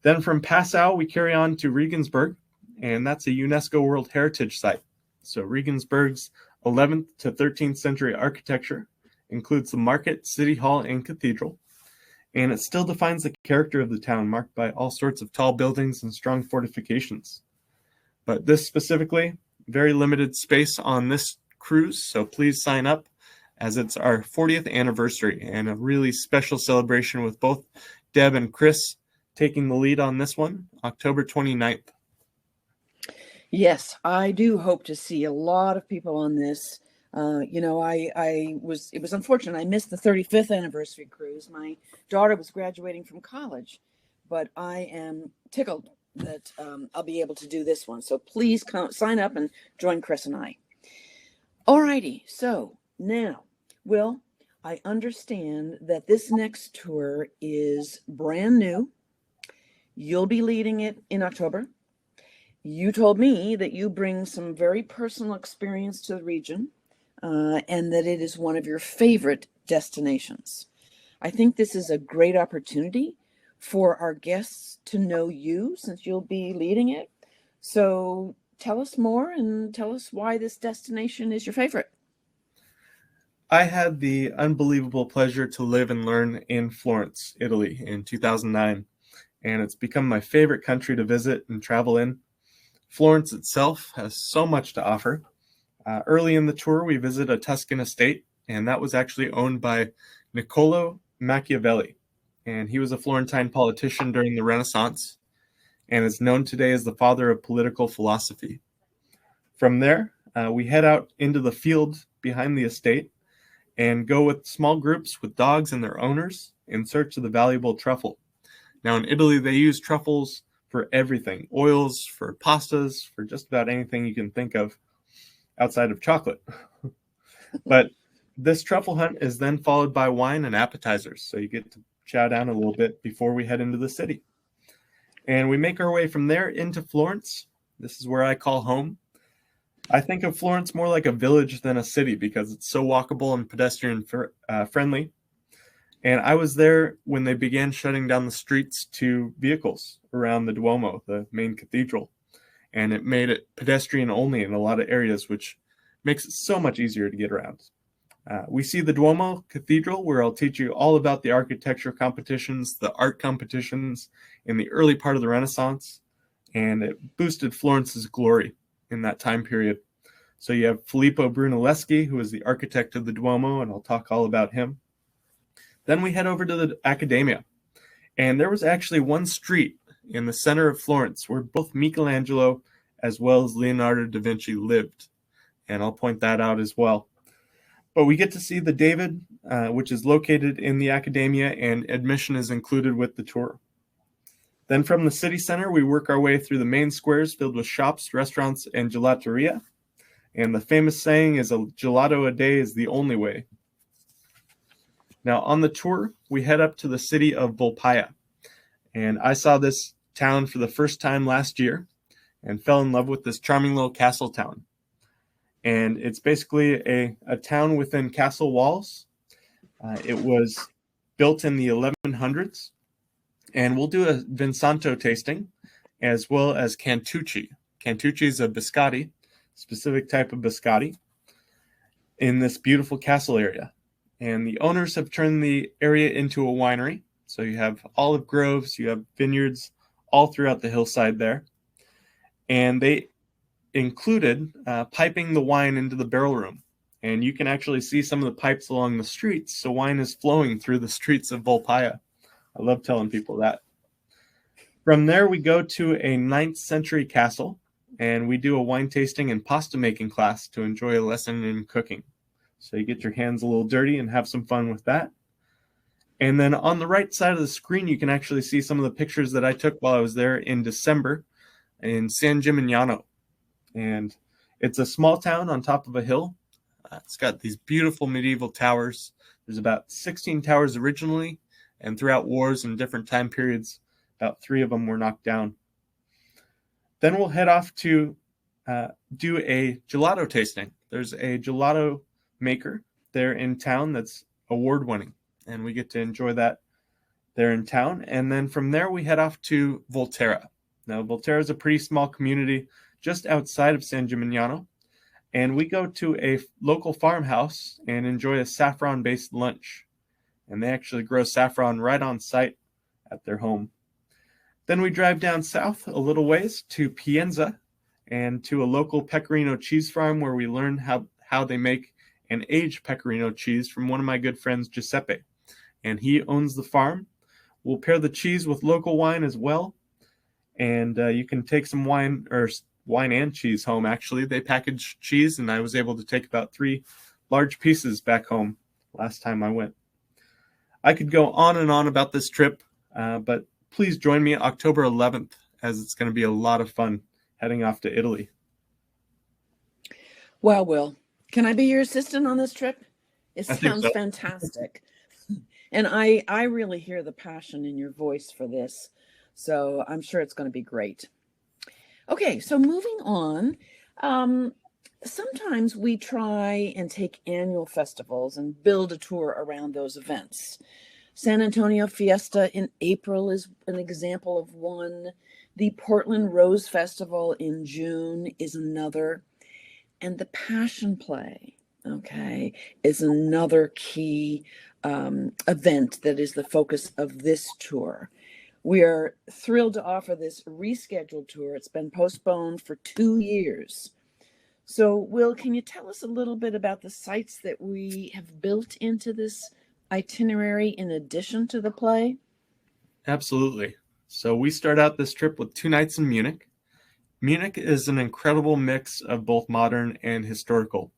Then from Passau, we carry on to Regensburg, and that's a UNESCO World Heritage Site. So Regensburg's 11th to 13th century architecture includes the market, city hall, and cathedral, and it still defines the character of the town, marked by all sorts of tall buildings and strong fortifications. But this specifically, very limited space on this cruise, so please sign up, as it's our 40th anniversary and a really special celebration with both Deb and Chris taking the lead on this one, October 29th. Yes, I do hope to see a lot of people on this. It was unfortunate. I missed the 35th anniversary cruise. My daughter was graduating from college, but I am tickled that I'll be able to do this one. So please sign up and join Chris and I. Alrighty, so now, Will, I understand that this next tour is brand new. You'll be leading it in October. You told me that you bring some very personal experience to the region, and that it is one of your favorite destinations. I think this is a great opportunity for our guests to know you since you'll be leading it. So tell us more and tell us why this destination is your favorite. I had the unbelievable pleasure to live and learn in Florence, Italy in 2009, and it's become my favorite country to visit and travel in. Florence itself has so much to offer. Early in the tour, we visit a Tuscan estate, and that was actually owned by Niccolo Machiavelli, and he was a Florentine politician during the Renaissance and is known today as the father of political philosophy. From there, we head out into the field behind the estate and go with small groups with dogs and their owners in search of the valuable truffle. Now, in Italy, they use truffles for everything, oils, for pastas, for just about anything you can think of outside of chocolate. But this truffle hunt is then followed by wine and appetizers, so you get to chow down a little bit before we head into the city. And we make our way from there into Florence. This is where I call home. I think of Florence more like a village than a city because it's so walkable and pedestrian friendly. And I was there when they began shutting down the streets to vehicles around the Duomo, the main cathedral. And it made it pedestrian only in a lot of areas, which makes it so much easier to get around. We see the Duomo Cathedral, where I'll teach you all about the architecture competitions, the art competitions in the early part of the Renaissance, and it boosted Florence's glory in that time period. So you have Filippo Brunelleschi, who is the architect of the Duomo, and I'll talk all about him. Then we head over to the Accademia, and there was actually one street in the center of Florence where both Michelangelo as well as Leonardo da Vinci lived, and I'll point that out as well. But we get to see the David, which is located in the Accademia, and admission is included with the tour. Then from the city center, we work our way through the main squares filled with shops, restaurants, and gelateria. And the famous saying is, a gelato a day is the only way. Now on the tour, we head up to the city of Volpaia. And I saw this town for the first time last year and fell in love with this charming little castle town. And it's basically a town within castle walls. It was built in the 1100s. And we'll do a Vinsanto tasting as well as Cantucci. Cantucci is a biscotti, specific type of biscotti, in this beautiful castle area. And the owners have turned the area into a winery. So you have olive groves, you have vineyards all throughout the hillside there. And they included piping the wine into the barrel room. And you can actually see some of the pipes along the streets. So wine is flowing through the streets of Volpaia. I love telling people that. From there, we go to a 9th century castle, and we do a wine tasting and pasta making class to enjoy a lesson in cooking. So you get your hands a little dirty and have some fun with that. And then on the right side of the screen, you can actually see some of the pictures that I took while I was there in December in San Gimignano. And it's a small town on top of a hill. It's got these beautiful medieval towers. There's about 16 towers originally, and throughout wars and different time periods, about 3 of them were knocked down. Then we'll head off to do a gelato tasting. There's a gelato maker there in town that's award-winning, and we get to enjoy that there in town. And then from there, we head off to Volterra. Now, Volterra is a pretty small community just outside of San Gimignano, and we go to a local farmhouse and enjoy a saffron-based lunch. And they actually grow saffron right on site at their home. Then we drive down south a little ways to Pienza and to a local pecorino cheese farm where we learn how they make an aged pecorino cheese from one of my good friends, Giuseppe. And he owns the farm. We'll pair the cheese with local wine as well. And you can take some wine or wine and cheese home, actually. They packaged cheese, and I was able to take about 3 large pieces back home last time I went. I could go on and on about this trip, but please join me October 11th, as it's going to be a lot of fun heading off to Italy. Wow, Will, can I be your assistant on this trip? It I think sounds so. fantastic. And I really hear the passion in your voice for this. So I'm sure it's going to be great. Okay, so moving on. Sometimes we try and take annual festivals and build a tour around those events. San Antonio Fiesta in April is an example of one. The Portland Rose Festival in June is another. And the Passion Play, okay, is another key event that is the focus of this tour. We are thrilled to offer this rescheduled tour. It's been postponed for 2 years. So, Will, can you tell us a little bit about the sites that we have built into this itinerary in addition to the play? Absolutely. So we start out this trip with 2 nights in Munich. Munich is an incredible mix of both modern and historical.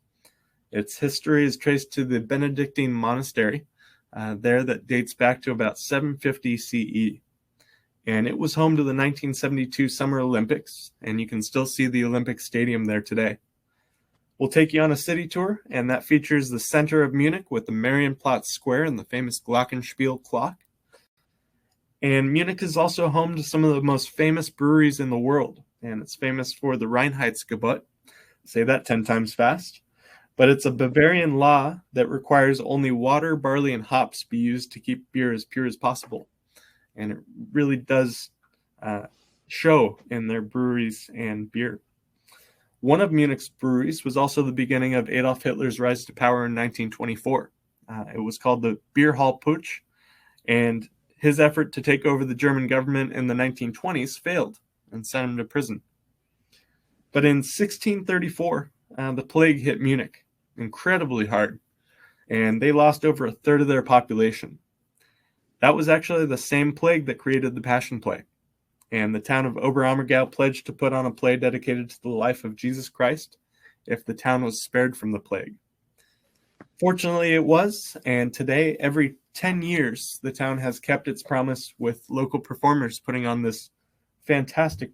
Its history is traced to the Benedictine monastery there that dates back to about 750 CE. And it was home to the 1972 Summer Olympics, and you can still see the Olympic Stadium there today. We'll take you on a city tour, and that features the center of Munich with the Marienplatz Square and the famous Glockenspiel clock. And Munich is also home to some of the most famous breweries in the world, and it's famous for the Reinheitsgebot. Say that 10 times fast. But it's a Bavarian law that requires only water, barley, and hops be used to keep beer as pure as possible. And it really does show in their breweries and beer. One of Munich's breweries was also the beginning of Adolf Hitler's rise to power in 1924. It was called the Beer Hall Putsch, and his effort to take over the German government in the 1920s failed and sent him to prison. But in 1634, the plague hit Munich incredibly hard, and they lost over a third of their population. That was actually the same plague that created the Passion Play, and the town of Oberammergau pledged to put on a play dedicated to the life of Jesus Christ if the town was spared from the plague. Fortunately, it was, and today, every 10 years, the town has kept its promise with local performers putting on this fantastic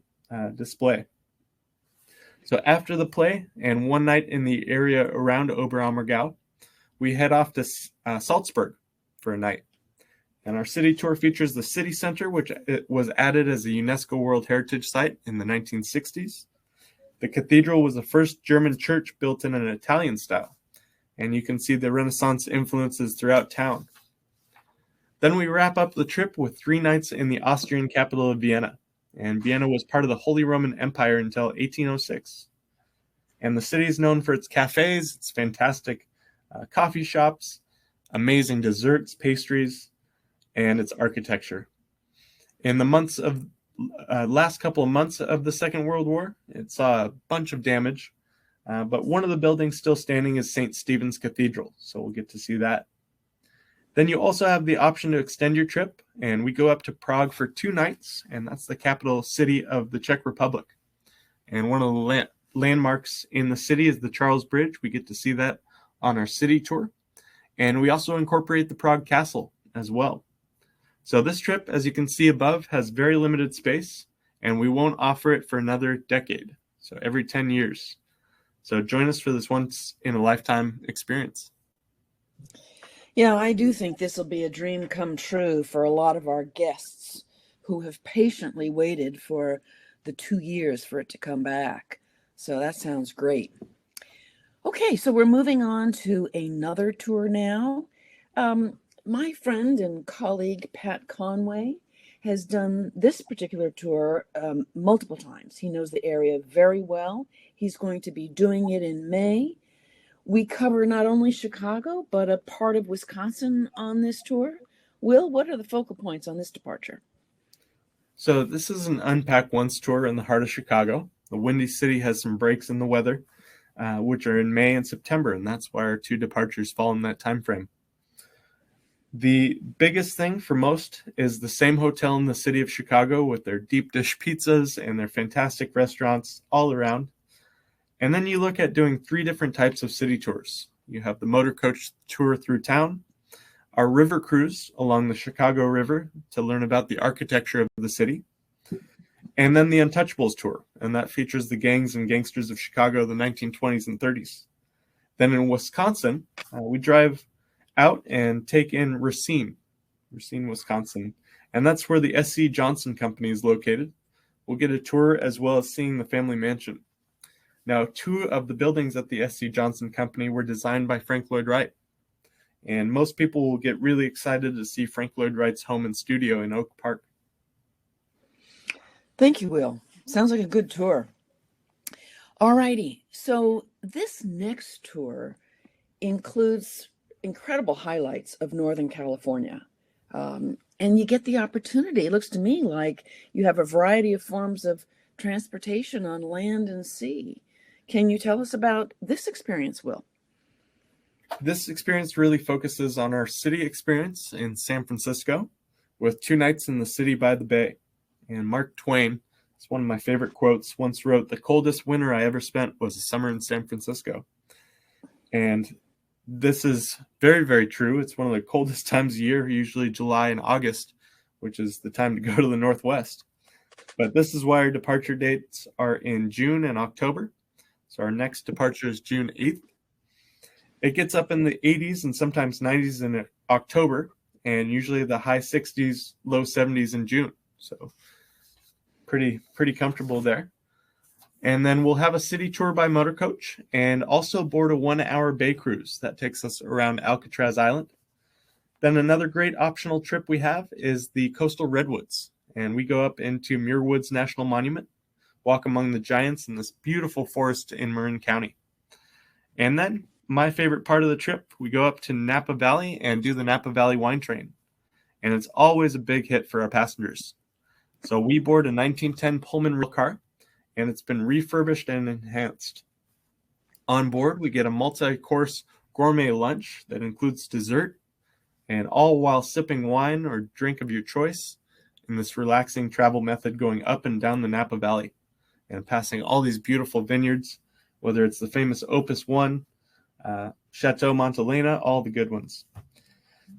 display. So after the play and one night in the area around Oberammergau, we head off to Salzburg for a night. And our city tour features the city center, which was added as a UNESCO World Heritage Site in the 1960s. The cathedral was the first German church built in an Italian style, and you can see the Renaissance influences throughout town. Then we wrap up the trip with 3 nights in the Austrian capital of Vienna, and Vienna was part of the Holy Roman Empire until 1806. And the city is known for its cafes, its fantastic coffee shops, amazing desserts, pastries, and its architecture. In the last couple of months of the Second World War, it saw a bunch of damage, but one of the buildings still standing is St. Stephen's Cathedral, so we'll get to see that. Then you also have the option to extend your trip, and we go up to Prague for 2 nights, and that's the capital city of the Czech Republic. And one of the landmarks in the city is the Charles Bridge. We get to see that on our city tour. And we also incorporate the Prague Castle as well. So this trip, as you can see above, has very limited space, and we won't offer it for another decade, so every 10 years. So join us for this once-in-a-lifetime experience. Yeah, I do think this will be a dream come true for a lot of our guests who have patiently waited for the 2 years for it to come back. So that sounds great. Okay, so we're moving on to another tour now. My friend and colleague, Pat Conway, has done this particular tour multiple times. He knows the area very well. He's going to be doing it in May. We cover not only Chicago, but a part of Wisconsin on this tour. Will, what are the focal points on this departure? So this is an Unpack Once tour in the heart of Chicago. The Windy City has some breaks in the weather, which are in May and September, and that's why our 2 departures fall in that time frame. The biggest thing for most is the same hotel in the city of Chicago with their deep dish pizzas and their fantastic restaurants all around. And then you look at doing 3 different types of city tours. You have the motor coach tour through town, our river cruise along the Chicago River to learn about the architecture of the city, and then the Untouchables tour, and that features the gangs and gangsters of Chicago of the 1920s and 30s. Then in Wisconsin, we drive out and take in Racine, Wisconsin, and that's where the S.C. Johnson Company is located. We'll get a tour as well as seeing the family mansion. Now, 2 of the buildings at the S.C. Johnson Company were designed by Frank Lloyd Wright, and most people will get really excited to see Frank Lloyd Wright's home and studio in Oak Park. Thank you, Will. Sounds like a good tour. All righty. So this next tour includes incredible highlights of Northern California. And you get the opportunity. It looks to me like you have a variety of forms of transportation on land and sea. Can you tell us about this experience, Will? This experience really focuses on our city experience in San Francisco with 2 nights in the city by the bay. And Mark Twain, it's one of my favorite quotes, once wrote, "The coldest winter I ever spent was a summer in San Francisco." And this is very, very true. It's one of the coldest times of year, usually July and August, which is the time to go to the Northwest. But this is why our departure dates are in June and October. So our next departure is June 8th. It gets up in the 80s and sometimes 90s in October, and usually the high 60s, low 70s in June. So pretty comfortable there. And then we'll have a city tour by motor coach and also board a 1-hour bay cruise that takes us around Alcatraz Island. Then another great optional trip we have is the coastal redwoods. And we go up into Muir Woods National Monument, walk among the giants in this beautiful forest in Marin County. And then my favorite part of the trip, we go up to Napa Valley and do the Napa Valley Wine Train. And it's always a big hit for our passengers. So we board a 1910 Pullman rail car, and it's been refurbished and enhanced. On board, we get a multi-course gourmet lunch that includes dessert, and all while sipping wine or drink of your choice in this relaxing travel method going up and down the Napa Valley and passing all these beautiful vineyards, whether it's the famous Opus One, Chateau Montelena, all the good ones.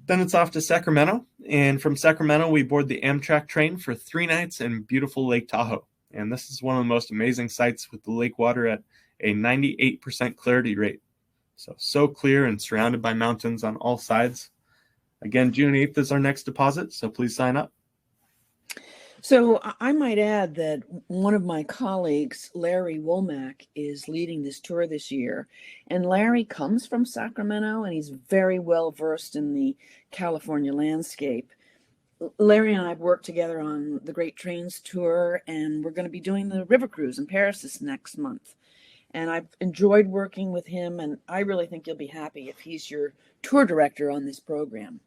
Then it's off to Sacramento, and from Sacramento, we board the Amtrak train for 3 nights in beautiful Lake Tahoe. And this is one of the most amazing sights with the lake water at a 98% clarity rate. So clear and surrounded by mountains on all sides. Again, June 8th is our next deposit, so please sign up. So I might add that one of my colleagues, Larry Womack, is leading this tour this year. And Larry comes from Sacramento, and he's very well versed in the California landscape. Larry and I have worked together on the Great Trains Tour, and we're going to be doing the river cruise in Paris this next month. And I've enjoyed working with him, and I really think you'll be happy if he's your tour director on this program.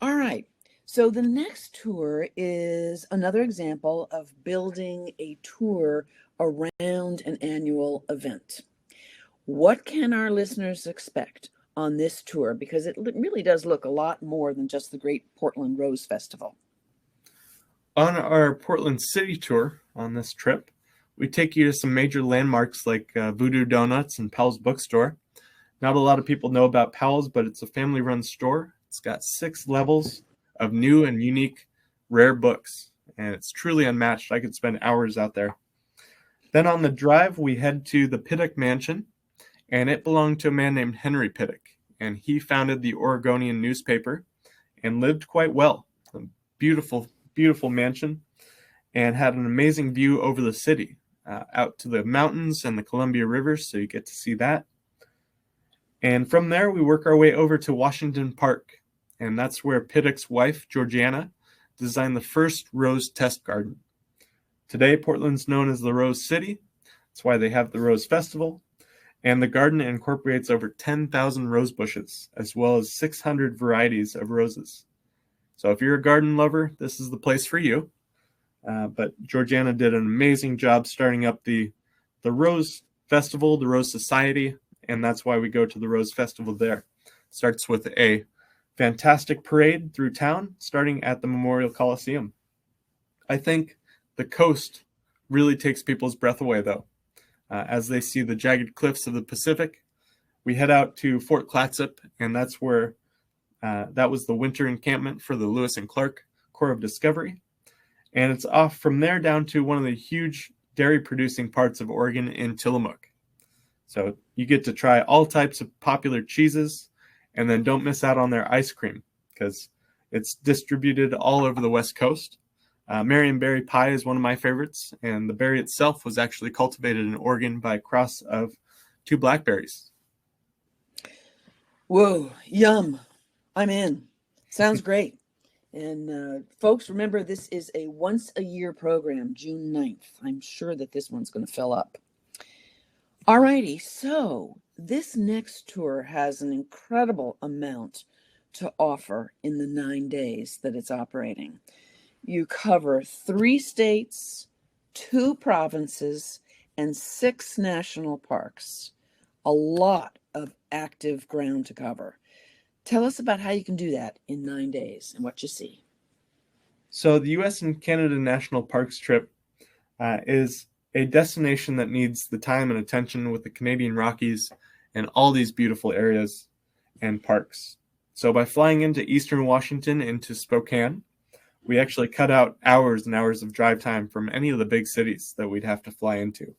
All right. So the next tour is another example of building a tour around an annual event. What can our listeners expect on this tour? Because it really does look a lot more than just the Great Portland Rose Festival. On our Portland City tour on this trip, we take you to some major landmarks like Voodoo Donuts and Powell's Bookstore. Not a lot of people know about Powell's, but it's a family-run store. It's got 6 levels of new and unique rare books, and it's truly unmatched. I could spend hours out there. Then on the drive, we head to the Pittock Mansion, and it belonged to a man named Henry Pittock, and he founded the Oregonian newspaper and lived quite well. A beautiful, beautiful mansion, and had an amazing view over the city, out to the mountains and the Columbia River, so you get to see that. And from there, we work our way over to Washington Park, and that's where Pittock's wife, Georgiana, designed the first rose test garden. Today, Portland's known as the Rose City. That's why they have the Rose Festival. And the garden incorporates over 10,000 rose bushes, as well as 600 varieties of roses. So if you're a garden lover, this is the place for you. But Georgiana did an amazing job starting up the Rose Festival, the Rose Society, and that's why we go to the Rose Festival there. Starts with a fantastic parade through town, starting at the Memorial Coliseum. I think the coast really takes people's breath away, though. As they see the jagged cliffs of the Pacific, we head out to Fort Clatsop, and that's where that was the winter encampment for the Lewis and Clark Corps of Discovery. And it's off from there down to one of the huge dairy-producing parts of Oregon in Tillamook. So you get to try all types of popular cheeses, and then don't miss out on their ice cream, because it's distributed all over the West Coast. Marionberry pie is one of my favorites, and the berry itself was actually cultivated in Oregon by a cross of two blackberries. Whoa, yum. I'm in. Sounds great. And folks, remember, this is a once-a-year program, June 9th. I'm sure that this one's going to fill up. All righty, so this next tour has an incredible amount to offer in the 9 days that it's operating. You cover 3 states, 2 provinces, and 6 national parks. A lot of active ground to cover. Tell us about how you can do that in 9 days and what you see. So the U.S. and Canada National Parks trip is a destination that needs the time and attention with the Canadian Rockies and all these beautiful areas and parks. So by flying into Eastern Washington into Spokane, we actually cut out hours and hours of drive time from any of the big cities that we'd have to fly into.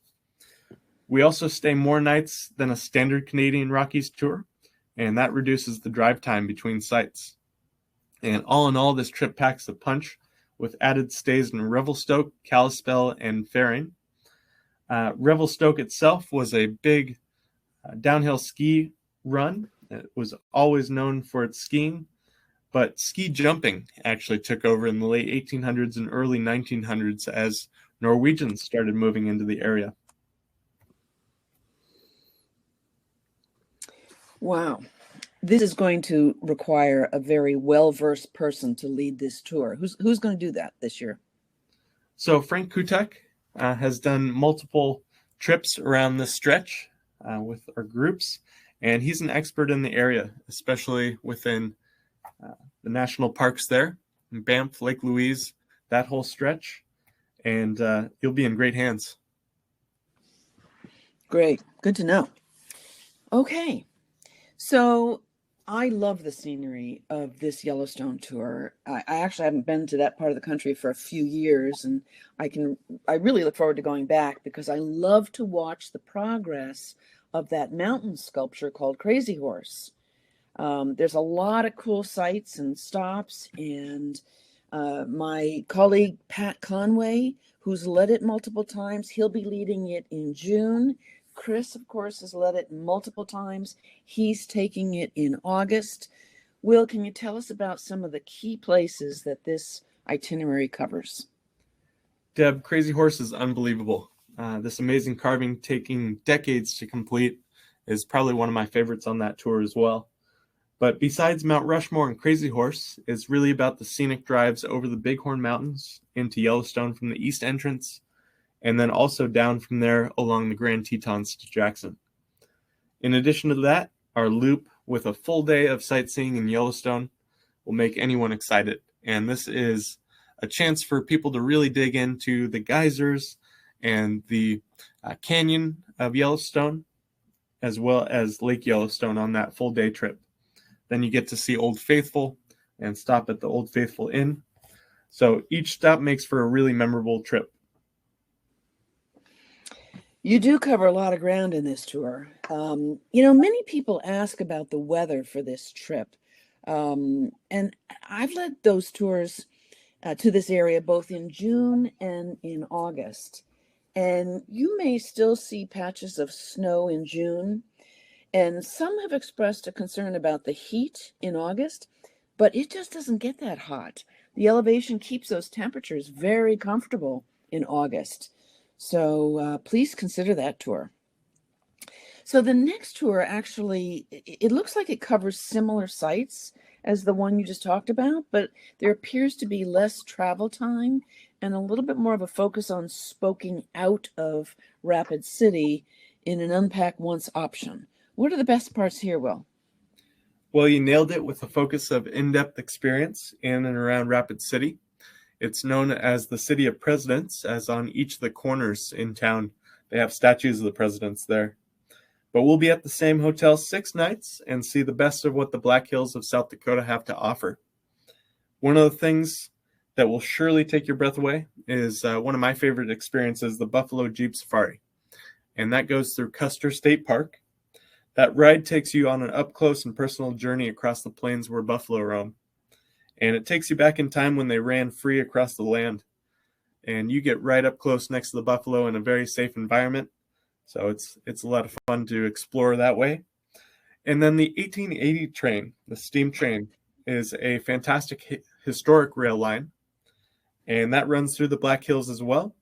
We also stay more nights than a standard Canadian Rockies tour, and that reduces the drive time between sites. And all in all, this trip packs a punch with added stays in Revelstoke, Kalispell, and Ferring. Revelstoke itself was a big downhill ski run. It was always known for its skiing, but ski jumping actually took over in the late 1800s and early 1900s as Norwegians started moving into the area. Wow. This is going to require a very well-versed person to lead this tour. Who's going to do that this year? So Frank Kutek has done multiple trips around this stretch with our groups, and he's an expert in the area, especially within the national parks there, in Banff, Lake Louise, that whole stretch, and you'll be in great hands. Great. Good to know. Okay. So I love the scenery of this Yellowstone tour. I actually haven't been to that part of the country for a few years, and I really look forward to going back because I love to watch the progress of that mountain sculpture called Crazy Horse. There's a lot of cool sights and stops, and my colleague Pat Conway, who's led it multiple times, he'll be leading it in June. Chris, of course, has led it multiple times. He's taking it in August. Will, can you tell us about some of the key places that this itinerary covers? Deb, Crazy Horse is unbelievable. This amazing carving taking decades to complete is probably one of my favorites on that tour as well. But besides Mount Rushmore and Crazy Horse, it's really about the scenic drives over the Bighorn Mountains into Yellowstone from the east entrance, and then also down from there along the Grand Tetons to Jackson. In addition to that, our loop with a full day of sightseeing in Yellowstone will make anyone excited. And this is a chance for people to really dig into the geysers and the canyon of Yellowstone, as well as Lake Yellowstone on that full day trip. Then you get to see Old Faithful and stop at the Old Faithful Inn. So each stop makes for a really memorable trip. You do cover a lot of ground in this tour. Many people ask about the weather for this trip. And I've led those tours to this area both in June and in August. And you may still see patches of snow in June. And some have expressed a concern about the heat in August, but it just doesn't get that hot. The elevation keeps those temperatures very comfortable in August. So please consider that tour. So the next tour actually, it looks like it covers similar sites as the one you just talked about, but there appears to be less travel time and a little bit more of a focus on spoking out of Rapid City in an unpack once option. What are the best parts here, Will? Well, you nailed it with a focus of in-depth experience in and around Rapid City. It's known as the City of Presidents, as on each of the corners in town, they have statues of the presidents there. But we'll be at the same hotel 6 nights and see the best of what the Black Hills of South Dakota have to offer. One of the things that will surely take your breath away is one of my favorite experiences, the Buffalo Jeep Safari. And that goes through Custer State Park. That ride takes you on an up-close and personal journey across the plains where buffalo roam. And it takes you back in time when they ran free across the land. And you get right up close next to the buffalo in a very safe environment. So it's a lot of fun to explore that way. And then the 1880 train, the steam train, is a fantastic historic rail line. And that runs through the Black Hills as well.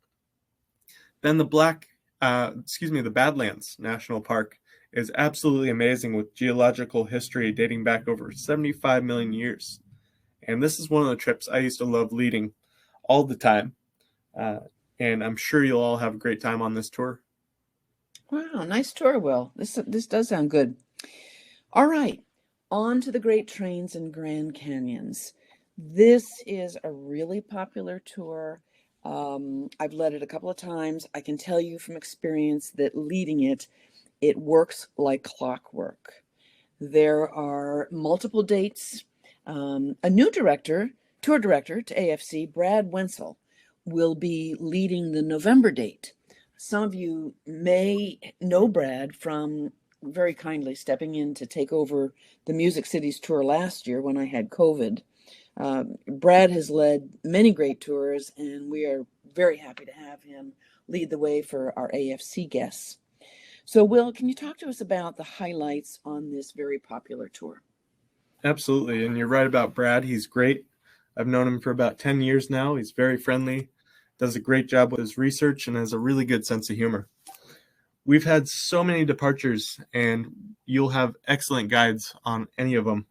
Then the Badlands National Park is absolutely amazing with geological history dating back over 75 million years. And this is one of the trips I used to love leading all the time. And I'm sure you'll all have a great time on this tour. Wow, nice tour, Will. This does sound good. All right, on to the Great Trains and Grand Canyons. This is a really popular tour. I've led it a couple of times. I can tell you from experience that leading it works like clockwork. There are multiple dates. A new tour director to AFC, Brad Wenzel, will be leading the November date. Some of you may know Brad from very kindly stepping in to take over the Music Cities tour last year when I had COVID. Brad has led many great tours, and we are very happy to have him lead the way for our AFC guests. So, Will, can you talk to us about the highlights on this very popular tour? Absolutely. And you're right about Brad. He's great. I've known him for about 10 years now. He's very friendly, does a great job with his research, and has a really good sense of humor. We've had so many departures, and you'll have excellent guides on any of them.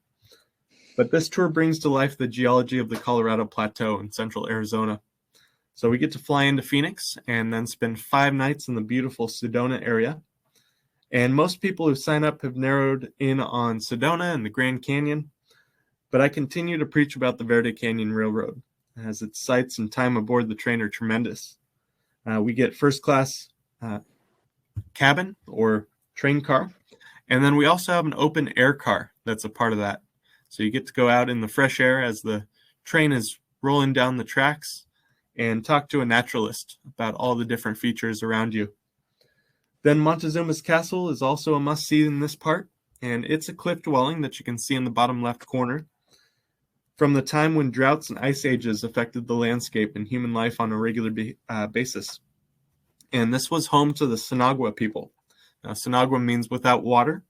But this tour brings to life the geology of the Colorado Plateau in central Arizona. So we get to fly into Phoenix and then spend 5 nights in the beautiful Sedona area. And most people who sign up have narrowed in on Sedona and the Grand Canyon. But I continue to preach about the Verde Canyon Railroad, as its sights and time aboard the train are tremendous. We get first class cabin or train car. And then we also have an open air car that's a part of that. So you get to go out in the fresh air as the train is rolling down the tracks and talk to a naturalist about all the different features around you. Then Montezuma's Castle is also a must-see in this part, and it's a cliff dwelling that you can see in the bottom left corner. From the time when droughts and ice ages affected the landscape and human life on a regular basis. And this was home to the Sinagua people. Now, Sinagua means without water,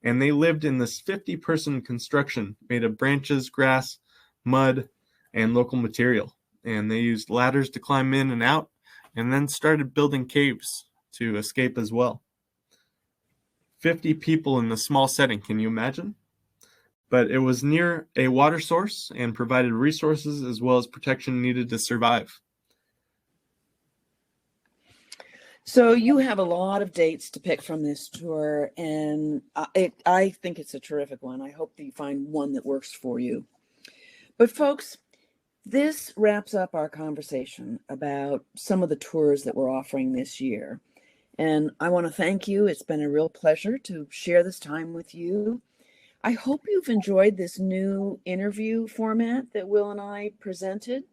and they lived in this 50-person construction made of branches, grass, mud, and local material. And they used ladders to climb in and out, and then started building caves to escape as well. 50 people in a small setting, can you imagine? But it was near a water source and provided resources as well as protection needed to survive. So you have a lot of dates to pick from this tour, and I think it's a terrific one. I hope that you find one that works for you. But folks, this wraps up our conversation about some of the tours that we're offering this year. And I want to thank you. It's been a real pleasure to share this time with you. I hope you've enjoyed this new interview format that Will and I presented.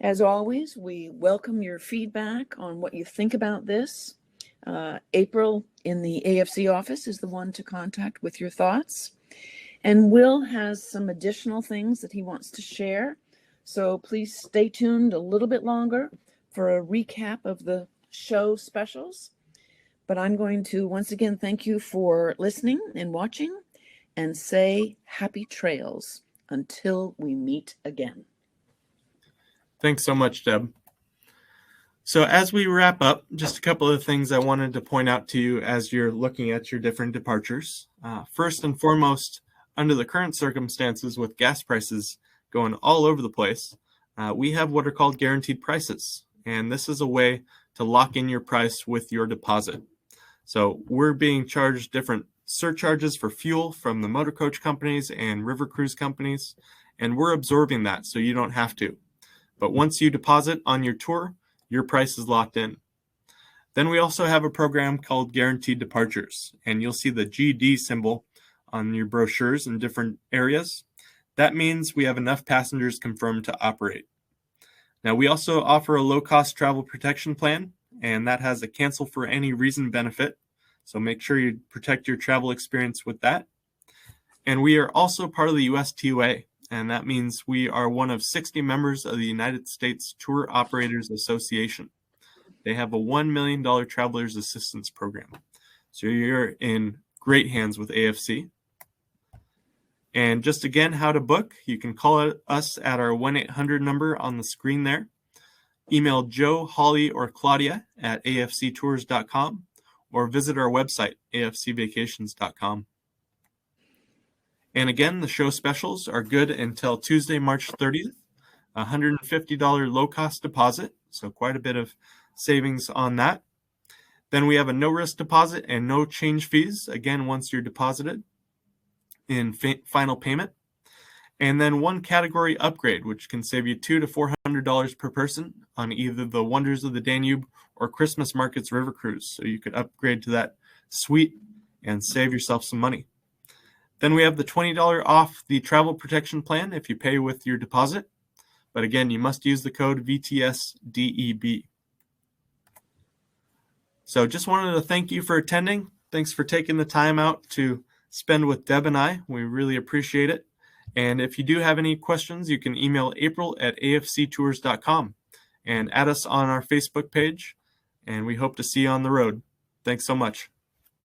As always, we welcome your feedback on what you think about this. April in the AFC office is the one to contact with your thoughts. And Will has some additional things that he wants to share. So please stay tuned a little bit longer for a recap of the show specials. But I'm going to once again thank you for listening and watching, and say happy trails until we meet again. Thanks so much, Deb. So as we wrap up, just a couple of things I wanted to point out to you as you're looking at your different departures. First and foremost, under the current circumstances with gas prices going all over the place, we have what are called guaranteed prices. And this is a way to lock in your price with your deposit. So we're being charged different surcharges for fuel from the motor coach companies and river cruise companies, and we're absorbing that so you don't have to. But once you deposit on your tour, your price is locked in. Then we also have a program called Guaranteed Departures, and you'll see the GD symbol on your brochures in different areas. That means we have enough passengers confirmed to operate. Now, we also offer a low-cost travel protection plan, and that has a cancel for any reason benefit. So make sure you protect your travel experience with that. And we are also part of the USTOA, and that means we are one of 60 members of the United States Tour Operators Association. They have a $1 million Travelers Assistance Program. So you're in great hands with AFC. And just again, how to book, you can call us at our 1-800 number on the screen there. Email Joe, Holly, or Claudia at afctours.com or visit our website, afcvacations.com. And again, the show specials are good until Tuesday, March 30th. $150 low-cost deposit, so quite a bit of savings on that. Then we have a no-risk deposit and no change fees, again, once you're deposited in final payment. And then one category upgrade, which can save you $200 to $400 per person on either the Wonders of the Danube or Christmas Markets River Cruise. So you could upgrade to that suite and save yourself some money. Then we have the $20 off the travel protection plan if you pay with your deposit. But again, you must use the code VTSDEB. So just wanted to thank you for attending. Thanks for taking the time out to spend with Deb and I. We really appreciate it. And if you do have any questions, you can email april@afctours.com and add us on our Facebook page. And we hope to see you on the road. Thanks so much.